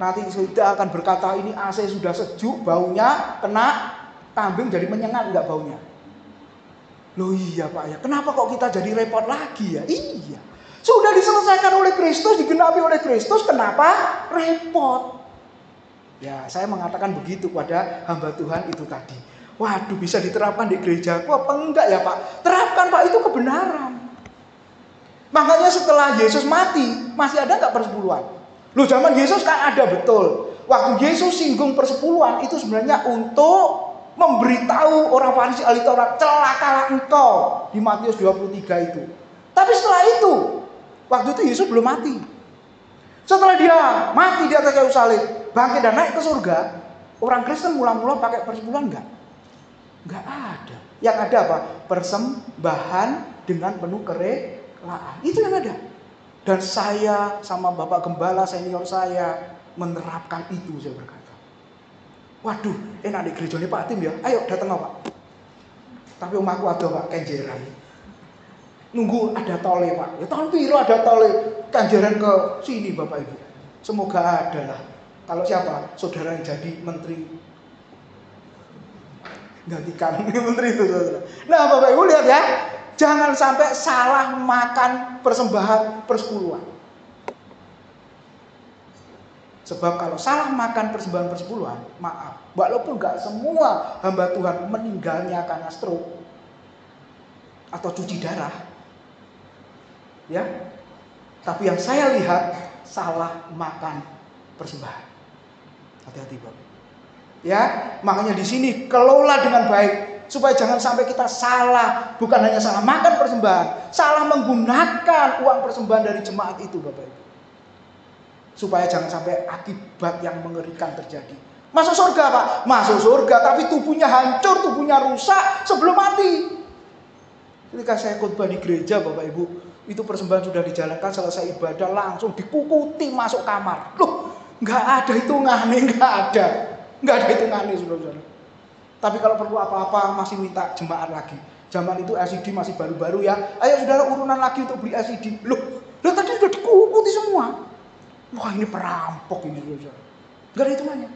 Nanti sudah akan berkata ini AC sudah sejuk, baunya kena kambing jadi menyengat enggak baunya. Loh iya Pak ya, kenapa kok kita jadi repot lagi ya? Iya, sudah diselesaikan oleh Kristus, digenapi oleh Kristus, kenapa repot? Ya saya mengatakan begitu pada hamba Tuhan itu tadi. Waduh, bisa diterapkan di gerejaku apa enggak ya Pak? Terapkan Pak, itu kebenaran. Makanya setelah Yesus mati, masih ada nggak persepuluhan? Loh zaman Yesus kan ada betul. Waktu Yesus singgung persepuluhan itu sebenarnya untuk memberitahu orang Farisi ahli Taurat, celakalah engkau di Matius 23 itu. Tapi setelah itu, waktu itu Yesus belum mati. Setelah dia mati di atas kayu salib, bangkit dan naik ke surga, orang Kristen mula-mula pakai persepuluhan enggak? Enggak ada. Yang ada apa? Persembahan dengan penuh kerelaan. Itu yang ada. Dan saya sama Bapak Gembala senior saya menerapkan itu, saya berkata. Waduh, enak di gereja ini Pak Tim ya. Ayo datang Pak. Tapi omahku ada Pak kenjeran. Nunggu ada tole Pak. Ya tahun piro ada tole kenjeran ke sini Bapak Ibu. Semoga ada lah. Kalau siapa? Saudara yang jadi menteri. Gantikan menteri itu saudara. Nah Bapak Ibu lihat ya. Jangan sampai salah makan persembahan persepuluhan. Sebab kalau salah makan persembahan persepuluhan, maaf, walaupun gak semua hamba Tuhan meninggalnya karena stroke atau cuci darah, ya, tapi yang saya lihat salah makan persembahan. Hati-hati Bapak. Ya, makanya di sini kelola dengan baik. Supaya jangan sampai kita salah, bukan hanya salah makan persembahan, salah menggunakan uang persembahan dari jemaat itu Bapak Ibu. Supaya jangan sampai akibat yang mengerikan terjadi. Masuk surga Pak? Masuk surga, tapi tubuhnya hancur, tubuhnya rusak sebelum mati. Ketika saya khotbah di gereja Bapak Ibu, itu persembahan sudah dijalankan, selesai ibadah langsung dikukuti masuk kamar. Loh, nggak ada hitungannya, nggak ada hitungannya saudara-saudara. Tapi kalau perlu apa-apa masih minta jemaat lagi. Zaman itu LCD masih baru-baru ya. Ayo saudara urunan lagi untuk beli LCD. Loh tadi sudah dikumpulin semua. Wah ini perampok ini saudara. Gak ada hitungannya.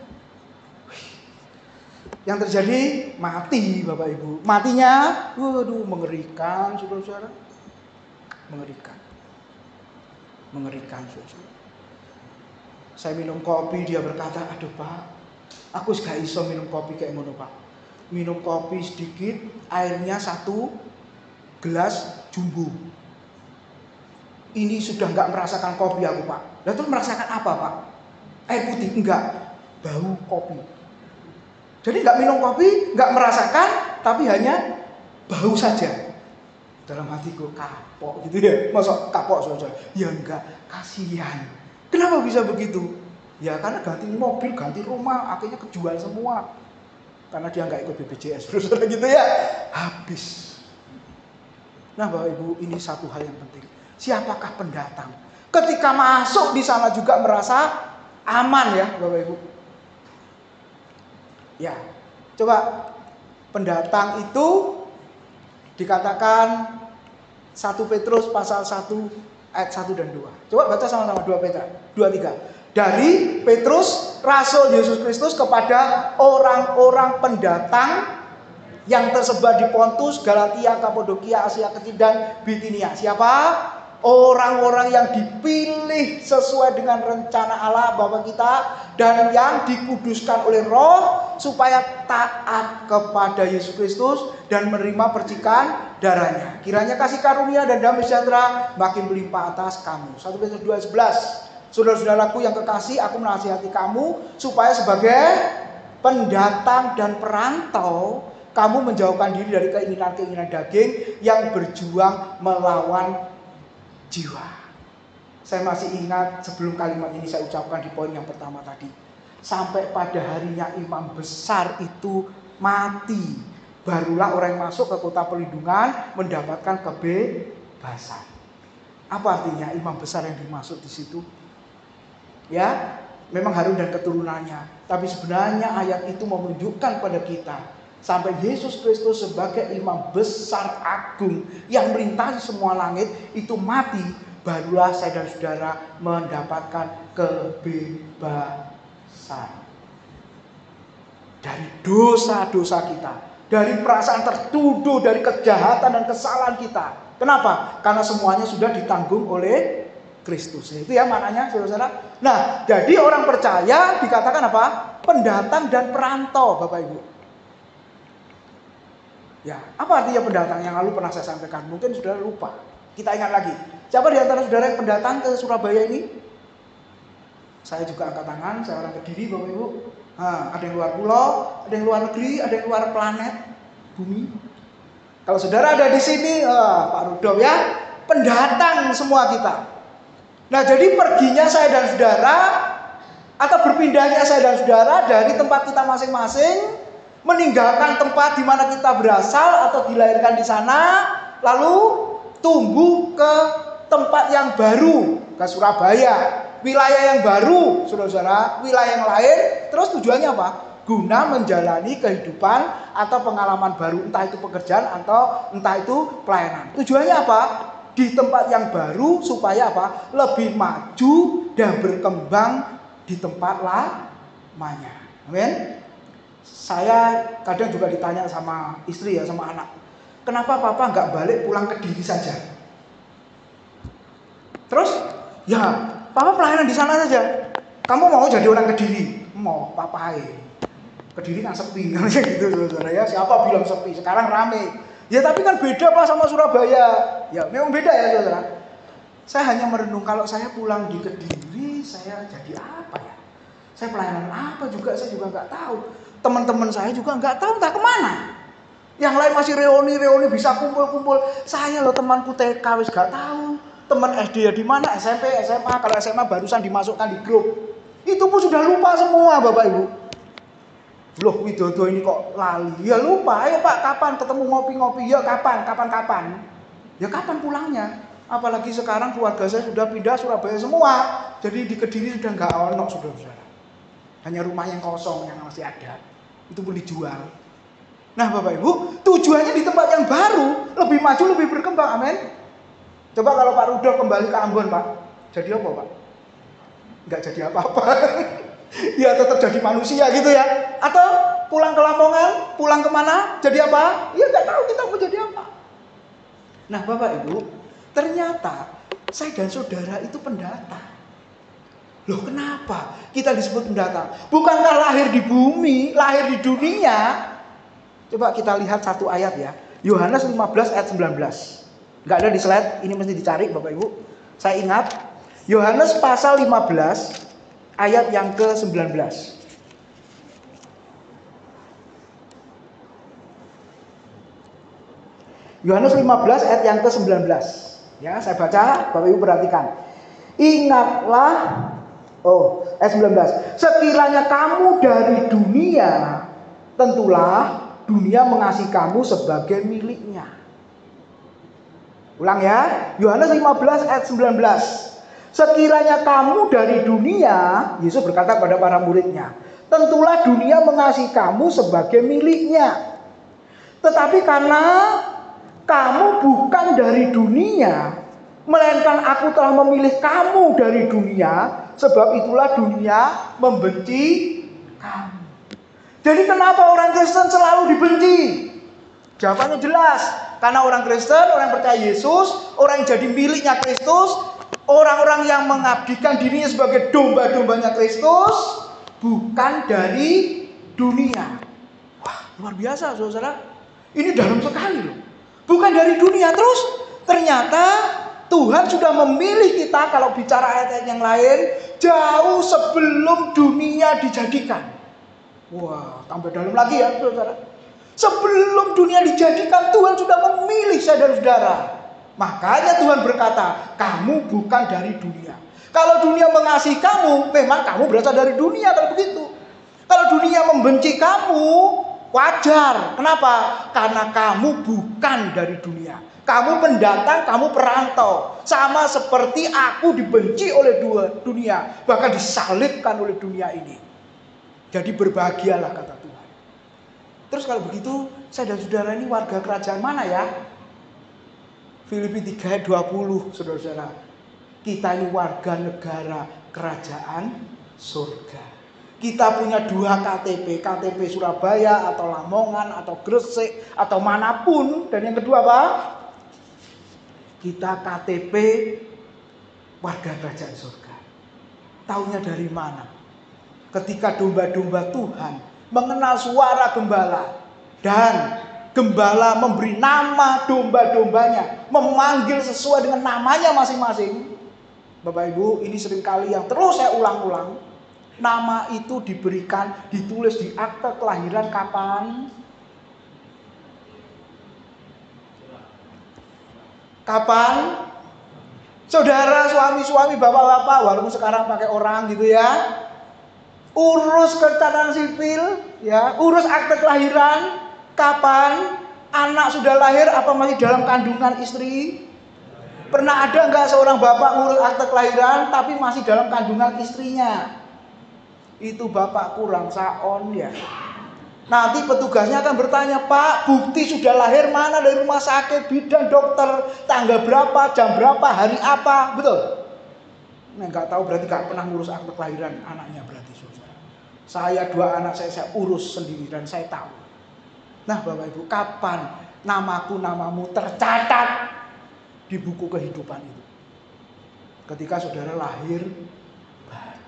Yang terjadi mati Bapak Ibu. Matinya, waduh mengerikan saudara-saudara. Mengerikan. Mengerikan saudara. Saya minum kopi, dia berkata, aduh Pak, aku gak iso minum kopi kayak ngono Pak. Minum kopi sedikit, airnya 1 gelas jumbo. Ini sudah gak merasakan kopi aku Pak. Lalu terus merasakan apa Pak? Air putih? Enggak, bau kopi. Jadi gak minum kopi, gak merasakan, tapi hanya bau saja. Dalam hatiku kapok gitu ya. Masa kapok saudara? Ya enggak, kasihan. Kenapa bisa begitu? Ya karena ganti mobil, ganti rumah, akhirnya kejual semua. Karena dia nggak ikut BPJS, terus gitu ya, habis. Nah Bapak Ibu, ini satu hal yang penting. Siapakah pendatang? Ketika masuk di sana juga merasa aman ya Bapak Ibu. Ya, coba pendatang itu dikatakan 1 Petrus pasal 1 ayat 1 dan 2. Coba baca sama-sama 2 Petrus 2-3. Dari Petrus, Rasul Yesus Kristus kepada orang-orang pendatang yang tersebar di Pontus, Galatia, Kapadokia, Asia Kecil dan Bitinia. Siapa? Orang-orang yang dipilih sesuai dengan rencana Allah Bapa kita dan yang dikuduskan oleh Roh supaya taat kepada Yesus Kristus dan menerima percikan darahnya. Kiranya kasih karunia dan damai sejahtera makin berlimpah atas kamu. 1 Petrus 2:11. Saudara-saudaraku yang kekasih, aku menasihati kamu supaya sebagai pendatang dan perantau kamu menjauhkan diri dari keinginan-keinginan daging yang berjuang melawan jiwa. Saya masih ingat sebelum kalimat ini saya ucapkan di poin yang pertama tadi. Sampai pada harinya imam besar itu mati, barulah orang yang masuk ke kota perlindungan mendapatkan kebebasan. Apa artinya imam besar yang dimaksud di situ? Ya, memang Harun dan keturunannya. Tapi sebenarnya ayat itu menunjukkan pada kita sampai Yesus Kristus sebagai imam besar agung yang melintahi semua langit itu mati, barulah saya dan saudara mendapatkan kebebasan dari dosa-dosa kita, dari perasaan tertuduh, dari kejahatan dan kesalahan kita. Kenapa? Karena semuanya sudah ditanggung oleh Kristus. Itu ya maknanya saudara-saudara. Nah, jadi orang percaya dikatakan apa? Pendatang dan perantau, Bapak Ibu. Ya, apa artinya pendatang yang lalu pernah saya sampaikan? Mungkin saudara lupa. Kita ingat lagi. Siapa di antara saudara yang pendatang ke Surabaya ini? Saya juga angkat tangan, saya orang Kediri, Bapak Ibu. Nah, ada yang luar pulau, ada yang luar negeri, ada yang luar planet bumi. Kalau saudara ada di sini, Pak Rudolf ya, pendatang semua kita. Nah, jadi perginya saya dan saudara atau berpindahnya saya dan saudara dari tempat kita masing-masing, meninggalkan tempat di mana kita berasal atau dilahirkan di sana, lalu tumbuh ke tempat yang baru, ke Surabaya, wilayah yang baru, saudara-saudara, wilayah yang lain. Terus tujuannya apa? Guna menjalani kehidupan atau pengalaman baru, entah itu pekerjaan atau entah itu pelayanan. Tujuannya apa? Di tempat yang baru supaya apa? Lebih maju dan berkembang di tempat lamanya. Amin. Saya kadang juga ditanya sama istri ya, sama anak, kenapa papa nggak balik pulang ke Kediri saja? Terus, ya papa pelayanan di sana saja. Kamu mau jadi orang Kediri? Mau, papa aja. Kediri kan sepi, gitu saudara ya. Siapa bilang sepi? Sekarang rame. Ya tapi kan beda Pak sama Surabaya. Ya memang beda ya saudara. Saya hanya merenung kalau saya pulang di Kediri, saya jadi apa ya? Saya pelayanan apa juga saya juga nggak tahu. Teman-teman saya juga nggak tahu entah kemana. Yang lain masih reuni bisa kumpul-kumpul. Saya loh temanku TK wis nggak tahu. Teman SD ya di mana? SMP, SMA. Kalau SMA barusan dimasukkan di grup. Itu pun sudah lupa semua Bapak Ibu. Loh Widodo ini kok lali? Ya lupa, ayo Pak kapan ketemu ngopi-ngopi? Ya kapan? Ya kapan pulangnya? Apalagi sekarang keluarga saya sudah pindah Surabaya semua. Jadi di Kediri sudah nggak ono saudara-saudara. Hanya rumah yang kosong yang masih ada. Itu pun dijual. Nah Bapak Ibu, tujuannya di tempat yang baru, lebih maju, lebih berkembang, amin. Coba kalau Pak Rudolf kembali ke Ambon Pak, jadi apa Pak? Nggak jadi apa-apa. Ya tetap jadi manusia gitu ya. Atau pulang ke Lamongan, pulang kemana, jadi apa? Ya nggak tahu kita mau jadi apa. Nah Bapak Ibu, ternyata saya dan saudara itu pendatang. Loh kenapa kita disebut pendatang? Bukankah lahir di bumi, lahir di dunia? Coba kita lihat satu ayat ya. Yohanes 15 ayat 19. Nggak ada di slide, ini mesti dicari Bapak Ibu. Saya ingat, Yohanes pasal 15 ayat yang ke-19. Yohanes 15 ayat yang ke-19. Ya, saya baca, Bapak Ibu perhatikan. Ingatlah, ayat 19. Sekiranya kamu dari dunia, tentulah dunia mengasihi kamu sebagai miliknya. Ulang ya, Yohanes 15 ayat 19. Sekiranya kamu dari dunia, Yesus berkata kepada para muridnya, tentulah dunia mengasihi kamu sebagai miliknya. Tetapi karena kamu bukan dari dunia, melainkan aku telah memilih kamu dari dunia, sebab itulah dunia membenci kamu. Jadi kenapa orang Kristen selalu dibenci? Jawabannya jelas. Karena orang Kristen, orang yang percaya Yesus, orang yang jadi miliknya Kristus, orang-orang yang mengabdikan dirinya sebagai domba-dombanya Kristus, bukan dari dunia. Wah, luar biasa saudara. Ini dalam sekali loh. Bukan dari dunia. Terus ternyata Tuhan sudah memilih kita, kalau bicara ayat-ayat yang lain, jauh sebelum dunia dijadikan. Wah, tambah dalam lagi ya saudara. Sebelum dunia dijadikan, Tuhan sudah memilih saudara-saudara. Makanya Tuhan berkata, kamu bukan dari dunia. Kalau dunia mengasihi kamu, memang kamu berasal dari dunia kalau begitu. Kalau dunia membenci kamu, wajar. Kenapa? Karena kamu bukan dari dunia. Kamu pendatang, kamu perantau. Sama seperti aku dibenci oleh dunia, bahkan disalibkan oleh dunia ini. Jadi berbahagialah kata Tuhan. Terus kalau begitu, saya dan saudara ini warga kerajaan mana ya? Filipi 3 ayat 20, saudara-saudara. Kita ini warga negara kerajaan surga. Kita punya 2 KTP, KTP Surabaya atau Lamongan atau Gresik atau manapun. Dan yang kedua apa? Kita KTP warga kerajaan surga. Taunya dari mana? Ketika domba-domba Tuhan mengenal suara gembala, dan gembala memberi nama domba-dombanya, memanggil sesuai dengan namanya masing-masing. Bapak Ibu, ini seringkali yang terus saya ulang-ulang. Nama itu diberikan, ditulis di akte kelahiran kapan? Kapan? Saudara, suami-suami, bapak-bapak, walaupun sekarang pakai orang gitu ya, urus catatan sipil, ya, urus akte kelahiran. Kapan? Anak sudah lahir apa masih dalam kandungan istri? Pernah ada nggak seorang bapak ngurus akte kelahiran tapi masih dalam kandungan istrinya? Itu bapak kurang saon ya. Nanti petugasnya akan bertanya, Pak, bukti sudah lahir mana dari rumah sakit, bidan, dokter, tanggal berapa, jam berapa, hari apa, betul? Nah, nggak tahu berarti nggak pernah ngurus akte kelahiran anaknya berarti. Saya 2 anak saya urus sendiri dan saya tahu. Nah Bapak Ibu, kapan namaku, namamu tercatat di buku kehidupan itu? Ketika saudara lahir baru.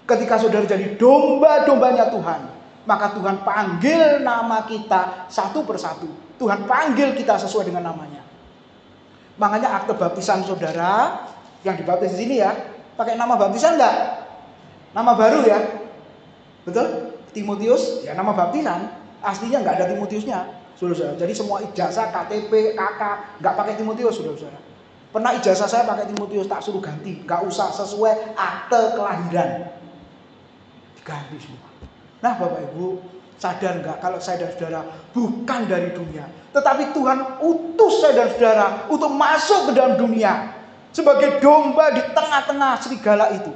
Ketika saudara jadi domba-dombanya Tuhan, maka Tuhan panggil nama kita satu persatu. Tuhan panggil kita sesuai dengan namanya. Makanya akte baptisan saudara yang dibaptis di sini ya, pakai nama baptisan enggak? Nama baru ya. Betul? Timotius, ya nama baptisan. Aslinya nggak ada Timotiusnya, saudara. Jadi semua ijazah, KTP, KK nggak pakai Timotius, saudara. Pernah ijazah saya pakai Timotius, tak suruh ganti, nggak usah, sesuai akte kelahiran, diganti semua. Nah Bapak Ibu, sadar nggak kalau saya dan saudara bukan dari dunia, tetapi Tuhan utus saya dan saudara untuk masuk ke dalam dunia sebagai domba di tengah-tengah serigala itu.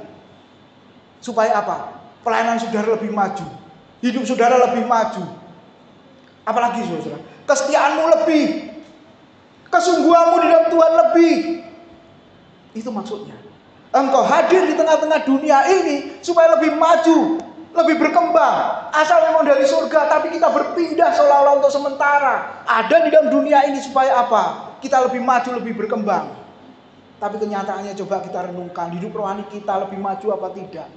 Supaya apa? Pelayanan saudara lebih maju, hidup saudara lebih maju. Apalagi saudara, kesetiaanmu lebih, kesungguhanmu di dalam Tuhan lebih. Itu maksudnya. Engkau hadir di tengah-tengah dunia ini supaya lebih maju, lebih berkembang. Asal memang dari surga, tapi kita berpindah seolah-olah untuk sementara. Ada di dalam dunia ini supaya apa? Kita lebih maju, lebih berkembang. Tapi kenyataannya coba kita renungkan, hidup rohani kita lebih maju apa tidak?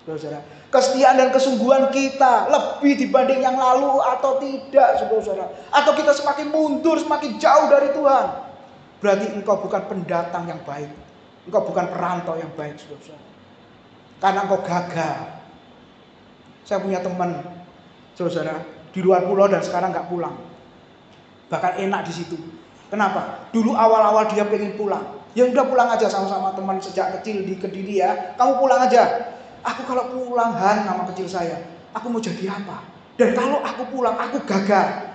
Saudara, kesetiaan dan kesungguhan kita lebih dibanding yang lalu atau tidak, saudara? Atau kita semakin mundur, semakin jauh dari Tuhan? Berarti engkau bukan pendatang yang baik, engkau bukan perantau yang baik, saudara. Karena engkau gagal. Saya punya teman, saudara, di luar pulau dan sekarang nggak pulang. Bahkan enak di situ. Kenapa? Dulu awal-awal dia pengen pulang. Ya udah pulang aja sama-sama teman sejak kecil di Kediri ya. Kamu pulang aja. Aku kalau pulang, Han, nama kecil saya, aku mau jadi apa? Dan kalau aku pulang, aku gagal.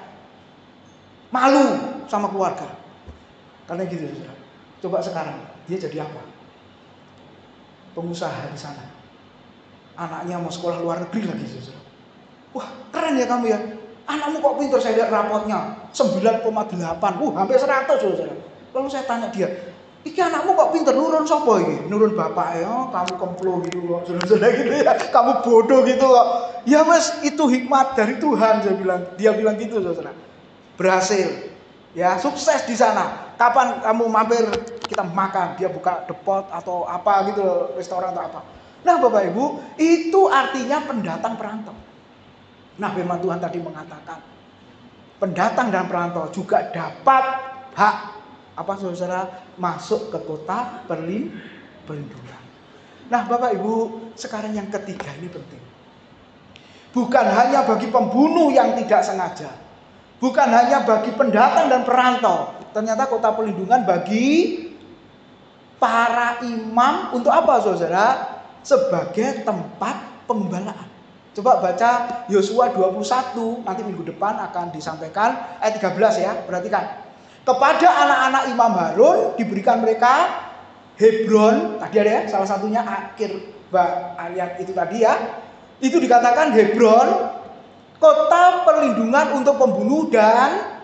Malu sama keluarga. Karena gitu, saudara. Coba sekarang, dia jadi apa? Pengusaha di sana. Anaknya mau sekolah luar negeri lagi, saudara. Wah, keren ya kamu ya. Anakmu kok pintar, saya lihat rapotnya 9,8. Hampir 100, saudara. Lalu saya tanya dia, iki anakmu kok pinter, nurun sopo iki? Nurun bapak ya, kamu kemplo gitu kok, saudara gitu ya. Kamu bodoh gitu kok. Ya mas, itu hikmat dari Tuhan, dia bilang gitu, saudara. Berhasil, ya sukses di sana. Kapan kamu mampir kita makan? Dia buka depot atau apa gitu, restoran atau apa. Nah Bapak Ibu, itu artinya pendatang perantau. Nah firman Tuhan tadi mengatakan, pendatang dan perantau juga dapat hak apa saudara masuk ke kota perlindungan. Nah Bapak Ibu, sekarang yang ketiga ini penting. Bukan hanya bagi pembunuh yang tidak sengaja, bukan hanya bagi pendatang dan perantau. Ternyata kota perlindungan bagi para imam untuk apa saudara? Sebagai tempat penggembalaan. Coba baca Yosua 21, nanti minggu depan akan disampaikan ayat 13 ya, perhatikan. Kepada anak-anak Imam Harun diberikan mereka Hebron, tadi ada ya, salah satunya akhir ayat itu tadi ya. Itu dikatakan Hebron, kota perlindungan untuk pembunuh dan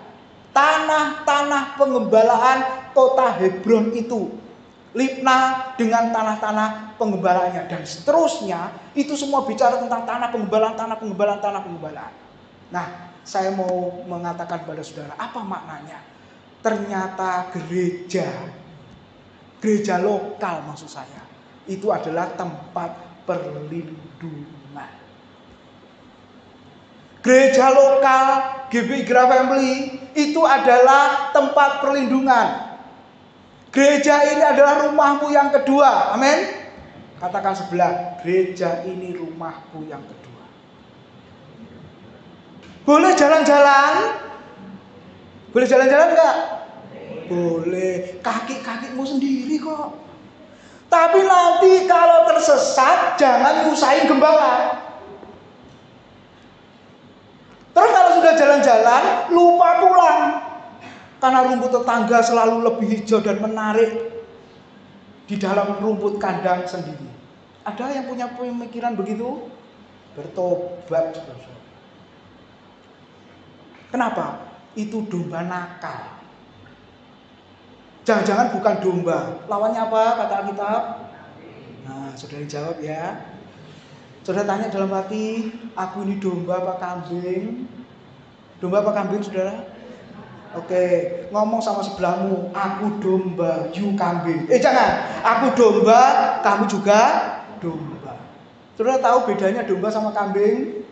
tanah-tanah penggembalaan kota Hebron itu. Libna dengan tanah-tanah penggembalaannya dan seterusnya, itu semua bicara tentang tanah penggembalaan. Nah, saya mau mengatakan kepada saudara, apa maknanya? Ternyata gereja lokal maksud saya, itu adalah tempat perlindungan. Gereja lokal GBI Grace Family itu adalah tempat perlindungan. Gereja ini adalah rumahmu yang kedua. Amin. Katakan sebelah, gereja ini rumahku yang kedua. Boleh jalan-jalan? Boleh jalan-jalan enggak? Boleh. Kaki-kakimu sendiri kok. Tapi nanti kalau tersesat, jangan nyusahin gembala. Terus kalau sudah jalan-jalan, lupa pulang. Karena rumput tetangga selalu lebih hijau dan menarik di dalam rumput kandang sendiri. Ada yang punya pemikiran begitu? Bertobat. Kenapa? Itu domba nakal. Jangan-jangan bukan domba. Lawannya apa kata Alkitab? Nah, saudara jawab ya. Saudara tanya dalam hati, aku ini domba apa kambing? Domba apa kambing saudara? Oke, ngomong sama sebelahmu, aku domba, you kambing. Jangan, aku domba, kamu juga domba. Saudara tahu bedanya domba sama kambing?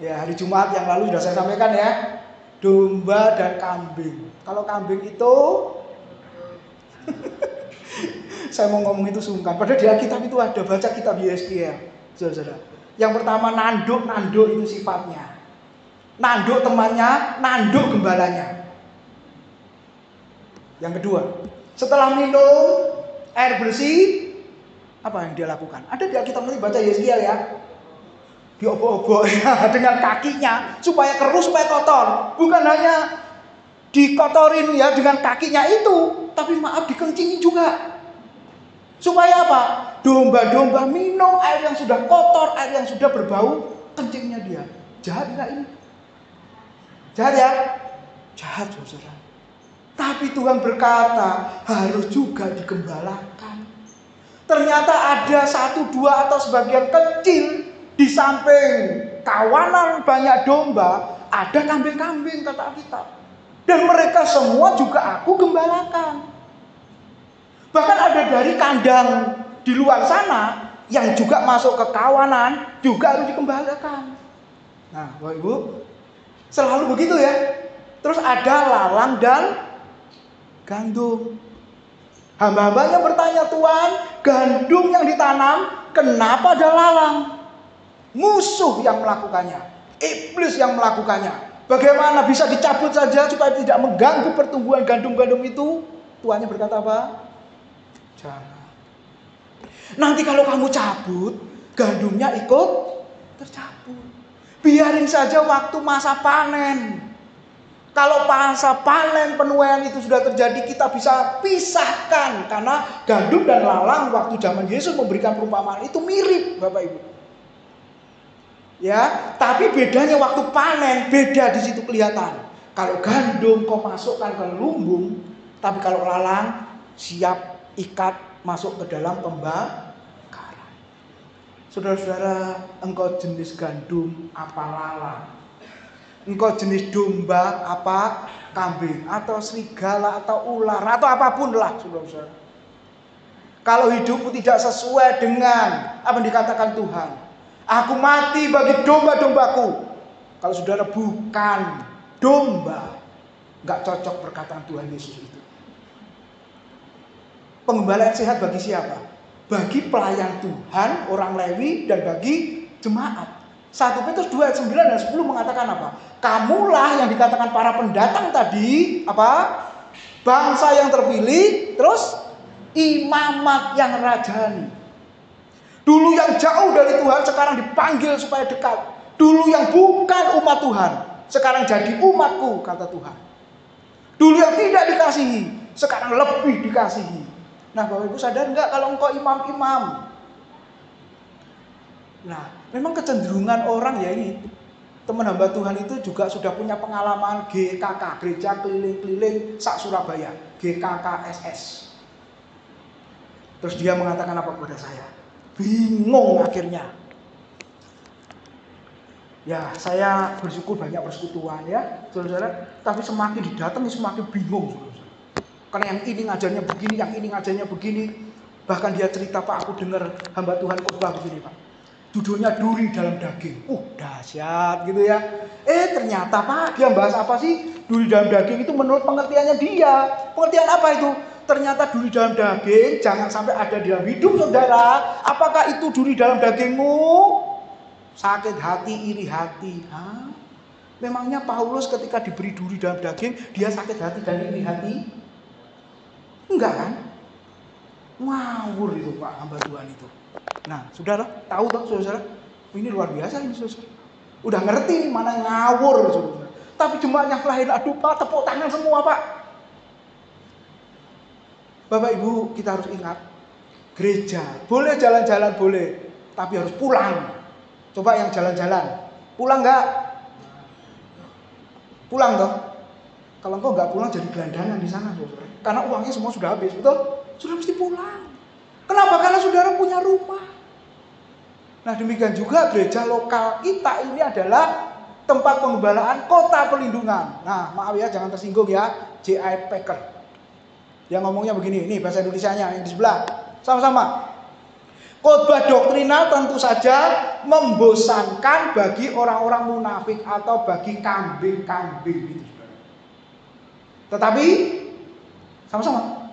Ya, hari Jumat yang lalu sudah saya sampaikan ya. Domba dan kambing. Kalau kambing itu saya mau ngomong itu sungkan. Padahal di Alkitab itu ada, baca kitab Yeskiel, saudara. Yang pertama nanduk itu sifatnya. Nanduk temannya, nanduk gembalanya. Yang kedua, setelah minum air bersih, apa yang dia lakukan? Ada di Alkitab nanti baca Yeskiel ya. Diobok-obok ya, dengan kakinya supaya keruh, supaya kotor. Bukan hanya dikotorin ya dengan kakinya itu, tapi maaf dikencingin juga. Supaya apa? Domba-domba minum air yang sudah kotor, air yang sudah berbau, kencingnya dia. Jahat enggak ini? Jahat ya? Jahat, saudara. Tapi Tuhan berkata harus juga digembalakan. Ternyata ada 1, 2 atau sebagian kecil di samping kawanan banyak domba, ada kambing-kambing kata Alkitab. Dan mereka semua juga aku gembalakan. Bahkan ada dari kandang di luar sana yang juga masuk ke kawanan juga harus dikembalikan. Nah, Bapak Ibu, selalu begitu ya. Terus ada lalang dan gandum. Hamba-hambanya bertanya, Tuhan, gandum yang ditanam, kenapa ada lalang? Musuh yang melakukannya, iblis yang melakukannya. Bagaimana bisa dicabut saja supaya tidak mengganggu pertumbuhan gandum-gandum itu? Tuhannya berkata apa? Jangan. Nanti kalau kamu cabut, gandumnya ikut tercabut. Biarin saja waktu masa panen. Kalau masa panen penuaian itu sudah terjadi, kita bisa pisahkan. Karena gandum dan lalang waktu zaman Yesus memberikan perumpamaan itu mirip, Bapak Ibu. Ya, tapi bedanya waktu panen, beda di situ kelihatan. Kalau gandum kau masukkan ke lumbung, tapi kalau lalang siap ikat masuk ke dalam pembakaran. Saudara-saudara, engkau jenis gandum apa lalang? Engkau jenis domba apa kambing atau serigala atau ular atau apapun lah, saudara-saudara. Kalau hidupmu tidak sesuai dengan apa yang dikatakan Tuhan, aku mati bagi domba-dombaku. Kalau saudara bukan domba, nggak cocok perkataan Tuhan Yesus itu. Penggembalaan sehat bagi siapa? Bagi pelayan Tuhan, orang Lewi, dan bagi jemaat. 1 Petrus 2 ayat 9 dan 10 mengatakan apa? Kamulah yang dikatakan para pendatang tadi, apa? Bangsa yang terpilih, terus imamat yang rajani. Dulu yang jauh dari Tuhan sekarang dipanggil supaya dekat. Dulu yang bukan umat Tuhan sekarang jadi umatku, kata Tuhan. Dulu yang tidak dikasihi sekarang lebih dikasihi. Nah, Bapak Ibu sadar enggak kalau engkau imam-imam? Nah, memang kecenderungan orang ya ini, teman hamba Tuhan itu juga sudah punya pengalaman GKK, Gereja Keliling-Keliling Sak Surabaya, GKKSS. Terus dia mengatakan apa kepada saya? Bingung akhirnya. Ya, saya bersyukur banyak persekutuan ya, saudara-saudara. Tapi semakin didatangi semakin bingung, saudara. Karena yang ini ngajarnya begini, yang ini ngajarnya begini. Bahkan dia cerita, Pak, aku dengar hamba Tuhan khotbah begini, Pak. Judulnya duri dalam daging. Dahsyat gitu ya. Ternyata Pak, dia bahas apa sih? Duri dalam daging itu menurut pengertiannya dia. Pengertian apa itu? Ternyata duri dalam daging jangan sampai ada di dalam hidup saudara. Apakah itu duri dalam dagingmu? Sakit hati, iri hati. Hah? Memangnya Paulus ketika diberi duri dalam daging, dia sakit hati dan iri hati? Enggak kan? Ngawur itu Pak hamba Tuhan itu. Nah, saudara, tahu tak saudara? Ini luar biasa ini saudara. Udah ngerti nih mana ngawur saudara. Tapi jemaat yang lain, aduh Pak, tepuk tangan semua Pak. Bapak Ibu, kita harus ingat, gereja boleh jalan-jalan boleh, tapi harus pulang. Coba yang jalan-jalan, pulang nggak? Pulang toh. Kalau engkau nggak pulang jadi gelandangan di sana saudara. Karena uangnya semua sudah habis, betul? Sudah mesti pulang. Kenapa? Karena saudara punya rumah. Nah, demikian juga gereja lokal kita ini adalah tempat penggembalaan kota perlindungan. Nah, maaf ya, jangan tersinggung ya, J.I. Packer. Dia ngomongnya begini, ini bahasa Indonesianya yang di sebelah. Sama-sama. Khotbah doktrinal tentu saja membosankan bagi orang-orang munafik atau bagi kambing-kambing gitu. Tetapi sama-sama.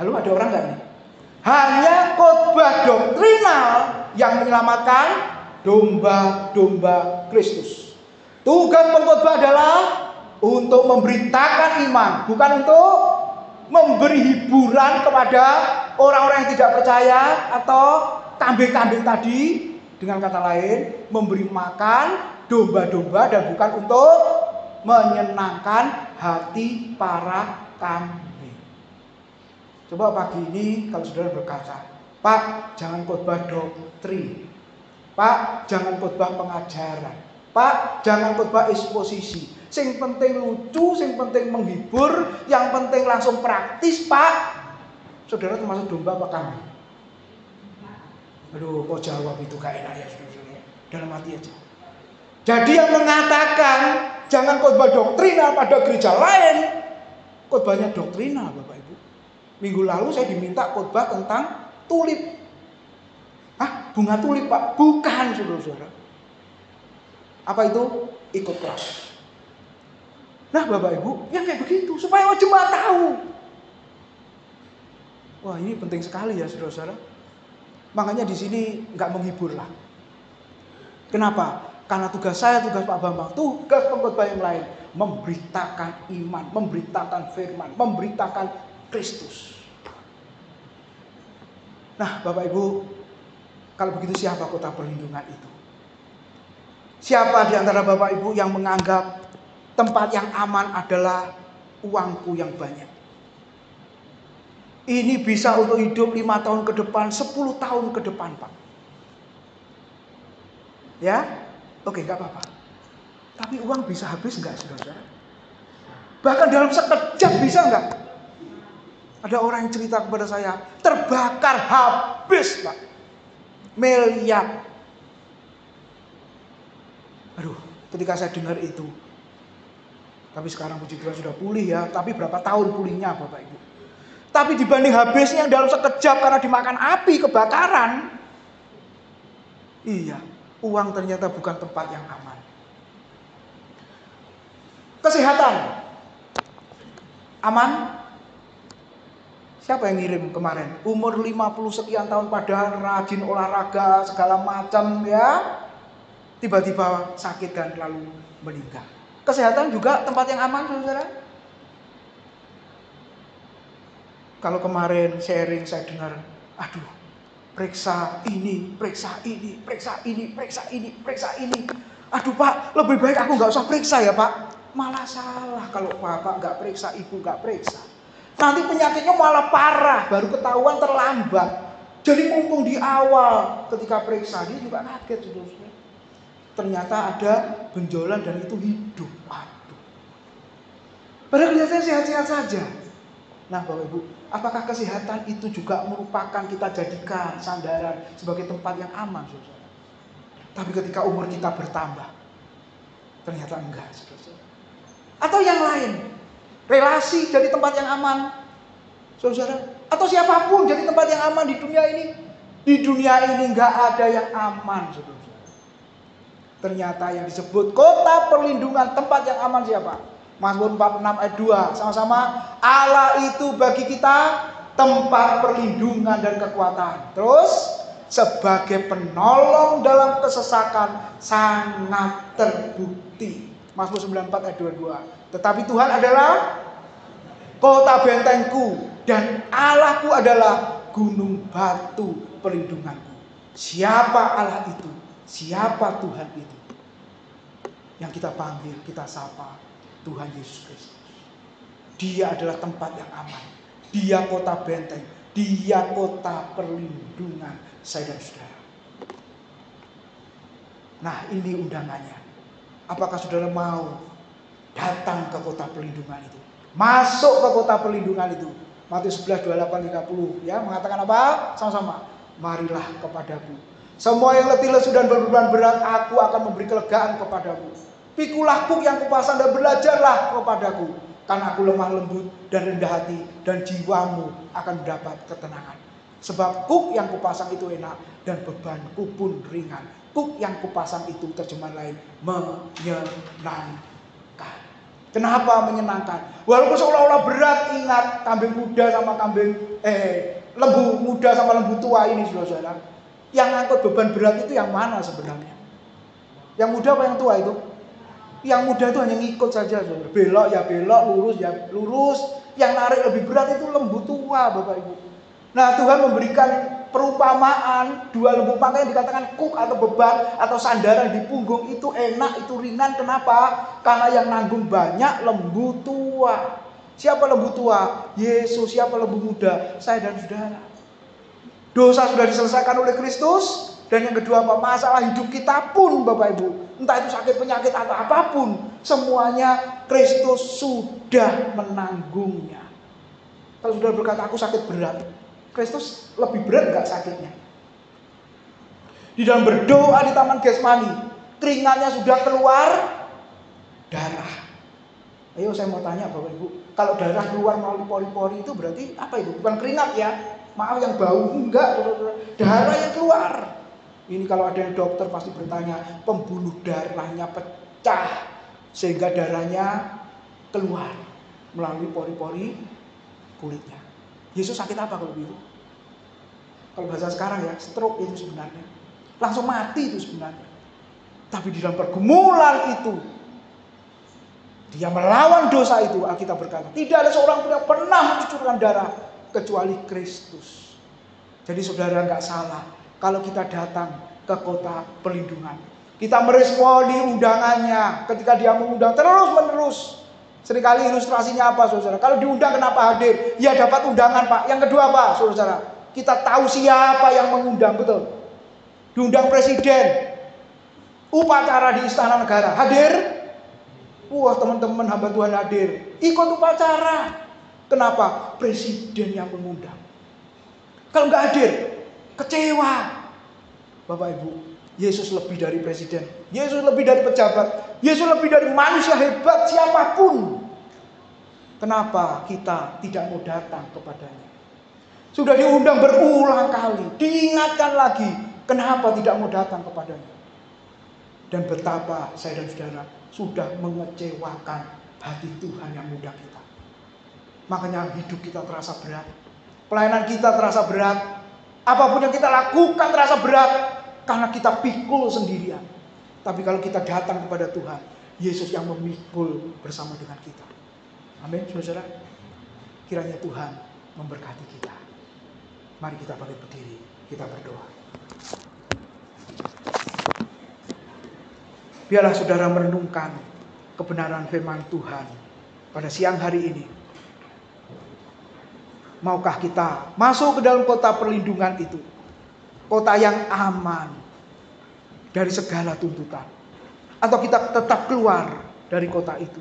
Lalu ada orang nggak nih? Hanya khotbah doktrinal yang menyelamatkan domba-domba Kristus. Tugas pengkhotbah adalah untuk memberitakan iman, bukan untuk memberi hiburan kepada orang-orang yang tidak percaya atau kambing-kambing tadi. Dengan kata lain, memberi makan domba-domba dan bukan untuk menyenangkan hati para kambing. Coba pagi ini kalau saudara berkata, Pak, jangan khotbah doktrin. Pak, jangan khotbah pengajaran. Pak, jangan khotbah eksposisi. Sing penting lucu, sing penting menghibur, yang penting langsung praktis, Pak. Saudara termasuk domba apa kambing? Aduh, kok jawab itu gak enak ya, saudara. Dalam hati aja. Jadi yang mengatakan jangan khotbah doktrinal pada gereja lain, khotbahnya doktrinal, Bapak Ibu. Minggu lalu saya diminta khotbah tentang tulip. Hah? Bunga tulip, Pak? Bukan, saudara-saudara. Apa itu? Ikut kelas. Nah, Bapak Ibu, yang kayak begitu supaya jemaat tahu. Wah, ini penting sekali ya, saudara-saudara. Makanya di sini nggak menghibur lah. Kenapa? Karena tugas saya, tugas Pak Bambang, tugas pengkhotbah yang lain, memberitakan iman, memberitakan firman, memberitakan Kristus. Nah, Bapak Ibu, kalau begitu siapa kota perlindungan itu? Siapa di antara Bapak Ibu yang menganggap tempat yang aman adalah uangku yang banyak? Ini bisa untuk hidup 5 tahun ke depan, 10 tahun ke depan, Pak. Ya? Oke, gak apa-apa. Tapi uang bisa habis enggak, saudara? Bahkan dalam sekejap bisa enggak? Ada orang yang cerita kepada saya, terbakar habis, Pak. Miliar. Aduh, ketika saya dengar itu. Tapi sekarang puji Tuhan sudah pulih ya. Tapi berapa tahun pulihnya, Bapak Ibu? Tapi dibanding habisnya dalam sekejap karena dimakan api, kebakaran. Iya, uang ternyata bukan tempat yang aman. Kesehatan. Aman? Siapa yang ngirim kemarin? Umur 50 sekian tahun padahal rajin olahraga segala macam ya. Tiba-tiba sakit dan lalu meninggal. Kesehatan juga tempat yang aman, saudara. Kalau kemarin sharing saya dengar, aduh, periksa ini, periksa ini, periksa ini, periksa ini, periksa ini. Aduh Pak, lebih baik aku nggak usah periksa ya Pak. Malah salah kalau Bapak nggak periksa, Ibu nggak periksa. Nanti penyakitnya malah parah, baru ketahuan terlambat. Jadi mumpung di awal ketika periksa, dia juga kaget, saudara. Ternyata ada benjolan dan itu hidup. Aduh. Padahal kelihatannya sehat-sehat saja. Nah Bapak Ibu, apakah kesehatan itu juga merupakan kita jadikan sandaran sebagai tempat yang aman, saudara? Tapi ketika umur kita bertambah, ternyata enggak, saudara. Atau yang lain, relasi jadi tempat yang aman, saudara. Atau siapapun jadi tempat yang aman di dunia ini. Di dunia ini enggak ada yang aman, saudara. Ternyata yang disebut kota perlindungan, tempat yang aman siapa? Mazmur 46 ayat 2. Sama-sama, Allah itu bagi kita tempat perlindungan dan kekuatan. Terus, sebagai penolong dalam kesesakan sangat terbukti. Mazmur 94 ayat 22. Tetapi Tuhan adalah kota bentengku dan Allahku adalah gunung batu perlindunganku. Siapa Allah itu? Siapa Tuhan itu? Yang kita panggil, kita sapa, Tuhan Yesus Kristus. Dia adalah tempat yang aman. Dia kota benteng. Dia kota perlindungan saya dan saudara. Nah, ini undangannya. Apakah saudara mau datang ke kota perlindungan itu? Masuk ke kota perlindungan itu. Matius 11, 28, 30. Ya, mengatakan apa? Sama-sama. Marilah kepadaku. Semua yang letih lesu dan berbeban berat, aku akan memberi kelegaan kepadamu. Pikulah kuk yang kupasang dan belajarlah kepadaku. Karena aku lemah lembut dan rendah hati, dan jiwamu akan mendapat ketenangan. Sebab kuk yang kupasang itu enak dan bebanku pun ringan. Kuk yang kupasang itu terjemahan lain menyenangkan. Kenapa menyenangkan? Walaupun seolah-olah berat, ingat kambing muda sama lembu muda sama lembu tua ini, saudara. Yang ngangkut beban berat itu yang mana sebenarnya? Yang muda apa yang tua itu? Yang muda itu hanya ngikut saja, saudara. Belok ya belok, lurus ya lurus. Yang narik lebih berat itu lembu tua, Bapak Ibu. Nah, Tuhan memberikan perumpamaan dua lembu pangkai yang dikatakan kuk atau beban atau sandaran di punggung itu enak, itu ringan. Kenapa? Karena yang nanggung banyak lembu tua. Siapa lembu tua? Yesus. Siapa lembu muda? Saya dan saudara. Dosa sudah diselesaikan oleh Kristus. Dan yang kedua apa? Masalah hidup kita pun Bapak Ibu, entah itu sakit penyakit atau apapun, semuanya Kristus sudah menanggungnya. Kalau sudah berkata aku sakit berat, Kristus lebih berat enggak sakitnya? Di dalam berdoa di Taman Getsemani, keringatnya sudah keluar darah. Ayo saya mau tanya Bapak Ibu, kalau darah keluar melalui pori-pori itu berarti apa itu? Bukan keringat ya, maaf yang bau, enggak, darah yang keluar. Ini kalau ada yang dokter pasti bertanya, pembuluh darahnya pecah sehingga darahnya keluar melalui pori-pori kulitnya. Yesus sakit apa kalau begitu? Kalau bahasa sekarang ya, stroke itu sebenarnya. Langsung mati itu sebenarnya. Tapi di dalam pergumulan itu, dia melawan dosa itu. Alkitab berkata, tidak ada seorang pun yang pernah mencucurkan darah kecuali Kristus. Jadi saudara nggak salah kalau kita datang ke kota perlindungan. Kita meresponi undangannya ketika dia mengundang terus-menerus. Seringkali ilustrasinya apa saudara? Kalau diundang kenapa hadir? Ya dapat undangan Pak. Yang kedua apa saudara? Kita tahu siapa yang mengundang, betul. Diundang presiden, upacara di Istana Negara, hadir? Wah teman-teman hamba Tuhan hadir, ikut upacara. Kenapa? Presiden yang mengundang. Kalau nggak hadir, kecewa. Bapak Ibu, Yesus lebih dari presiden, Yesus lebih dari pejabat, Yesus lebih dari manusia hebat siapapun. Kenapa kita tidak mau datang kepadanya? Sudah diundang berulang kali, diingatkan lagi, kenapa tidak mau datang kepadanya? Dan betapa saya dan saudara sudah mengecewakan hati Tuhan yang muda kita. Makanya hidup kita terasa berat, pelayanan kita terasa berat, apapun yang kita lakukan terasa berat, karena kita pikul sendirian. Tapi kalau kita datang kepada Tuhan, Yesus yang memikul bersama dengan kita. Amin, saudara. Kiranya Tuhan memberkati kita. Mari kita bangkit berdiri, kita berdoa. Biarlah saudara merenungkan kebenaran firman Tuhan pada siang hari ini. Maukah kita masuk ke dalam kota perlindungan itu? Kota yang aman dari segala tuntutan. Atau kita tetap keluar dari kota itu,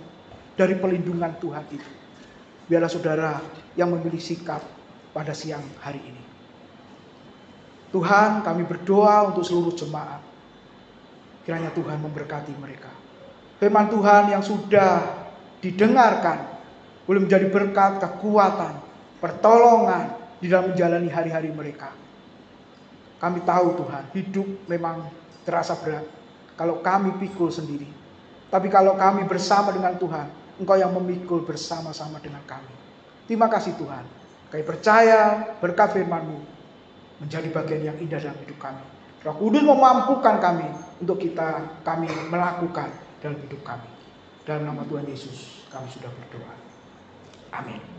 dari pelindungan Tuhan itu. Biarlah saudara yang memilih sikap pada siang hari ini. Tuhan, kami berdoa untuk seluruh jemaat. Kiranya Tuhan memberkati mereka. Firman Tuhan yang sudah didengarkan boleh menjadi berkat, kekuatan, pertolongan di dalam menjalani hari-hari mereka. Kami tahu Tuhan, hidup memang terasa berat kalau kami pikul sendiri. Tapi kalau kami bersama dengan Tuhan, Engkau yang memikul bersama-sama dengan kami. Terima kasih Tuhan. Kami percaya berkat firman-Mu menjadi bagian yang indah dalam hidup kami. Roh Kudus memampukan kami untuk kami melakukan dalam hidup kami. Dalam nama Tuhan Yesus kami sudah berdoa. Amin.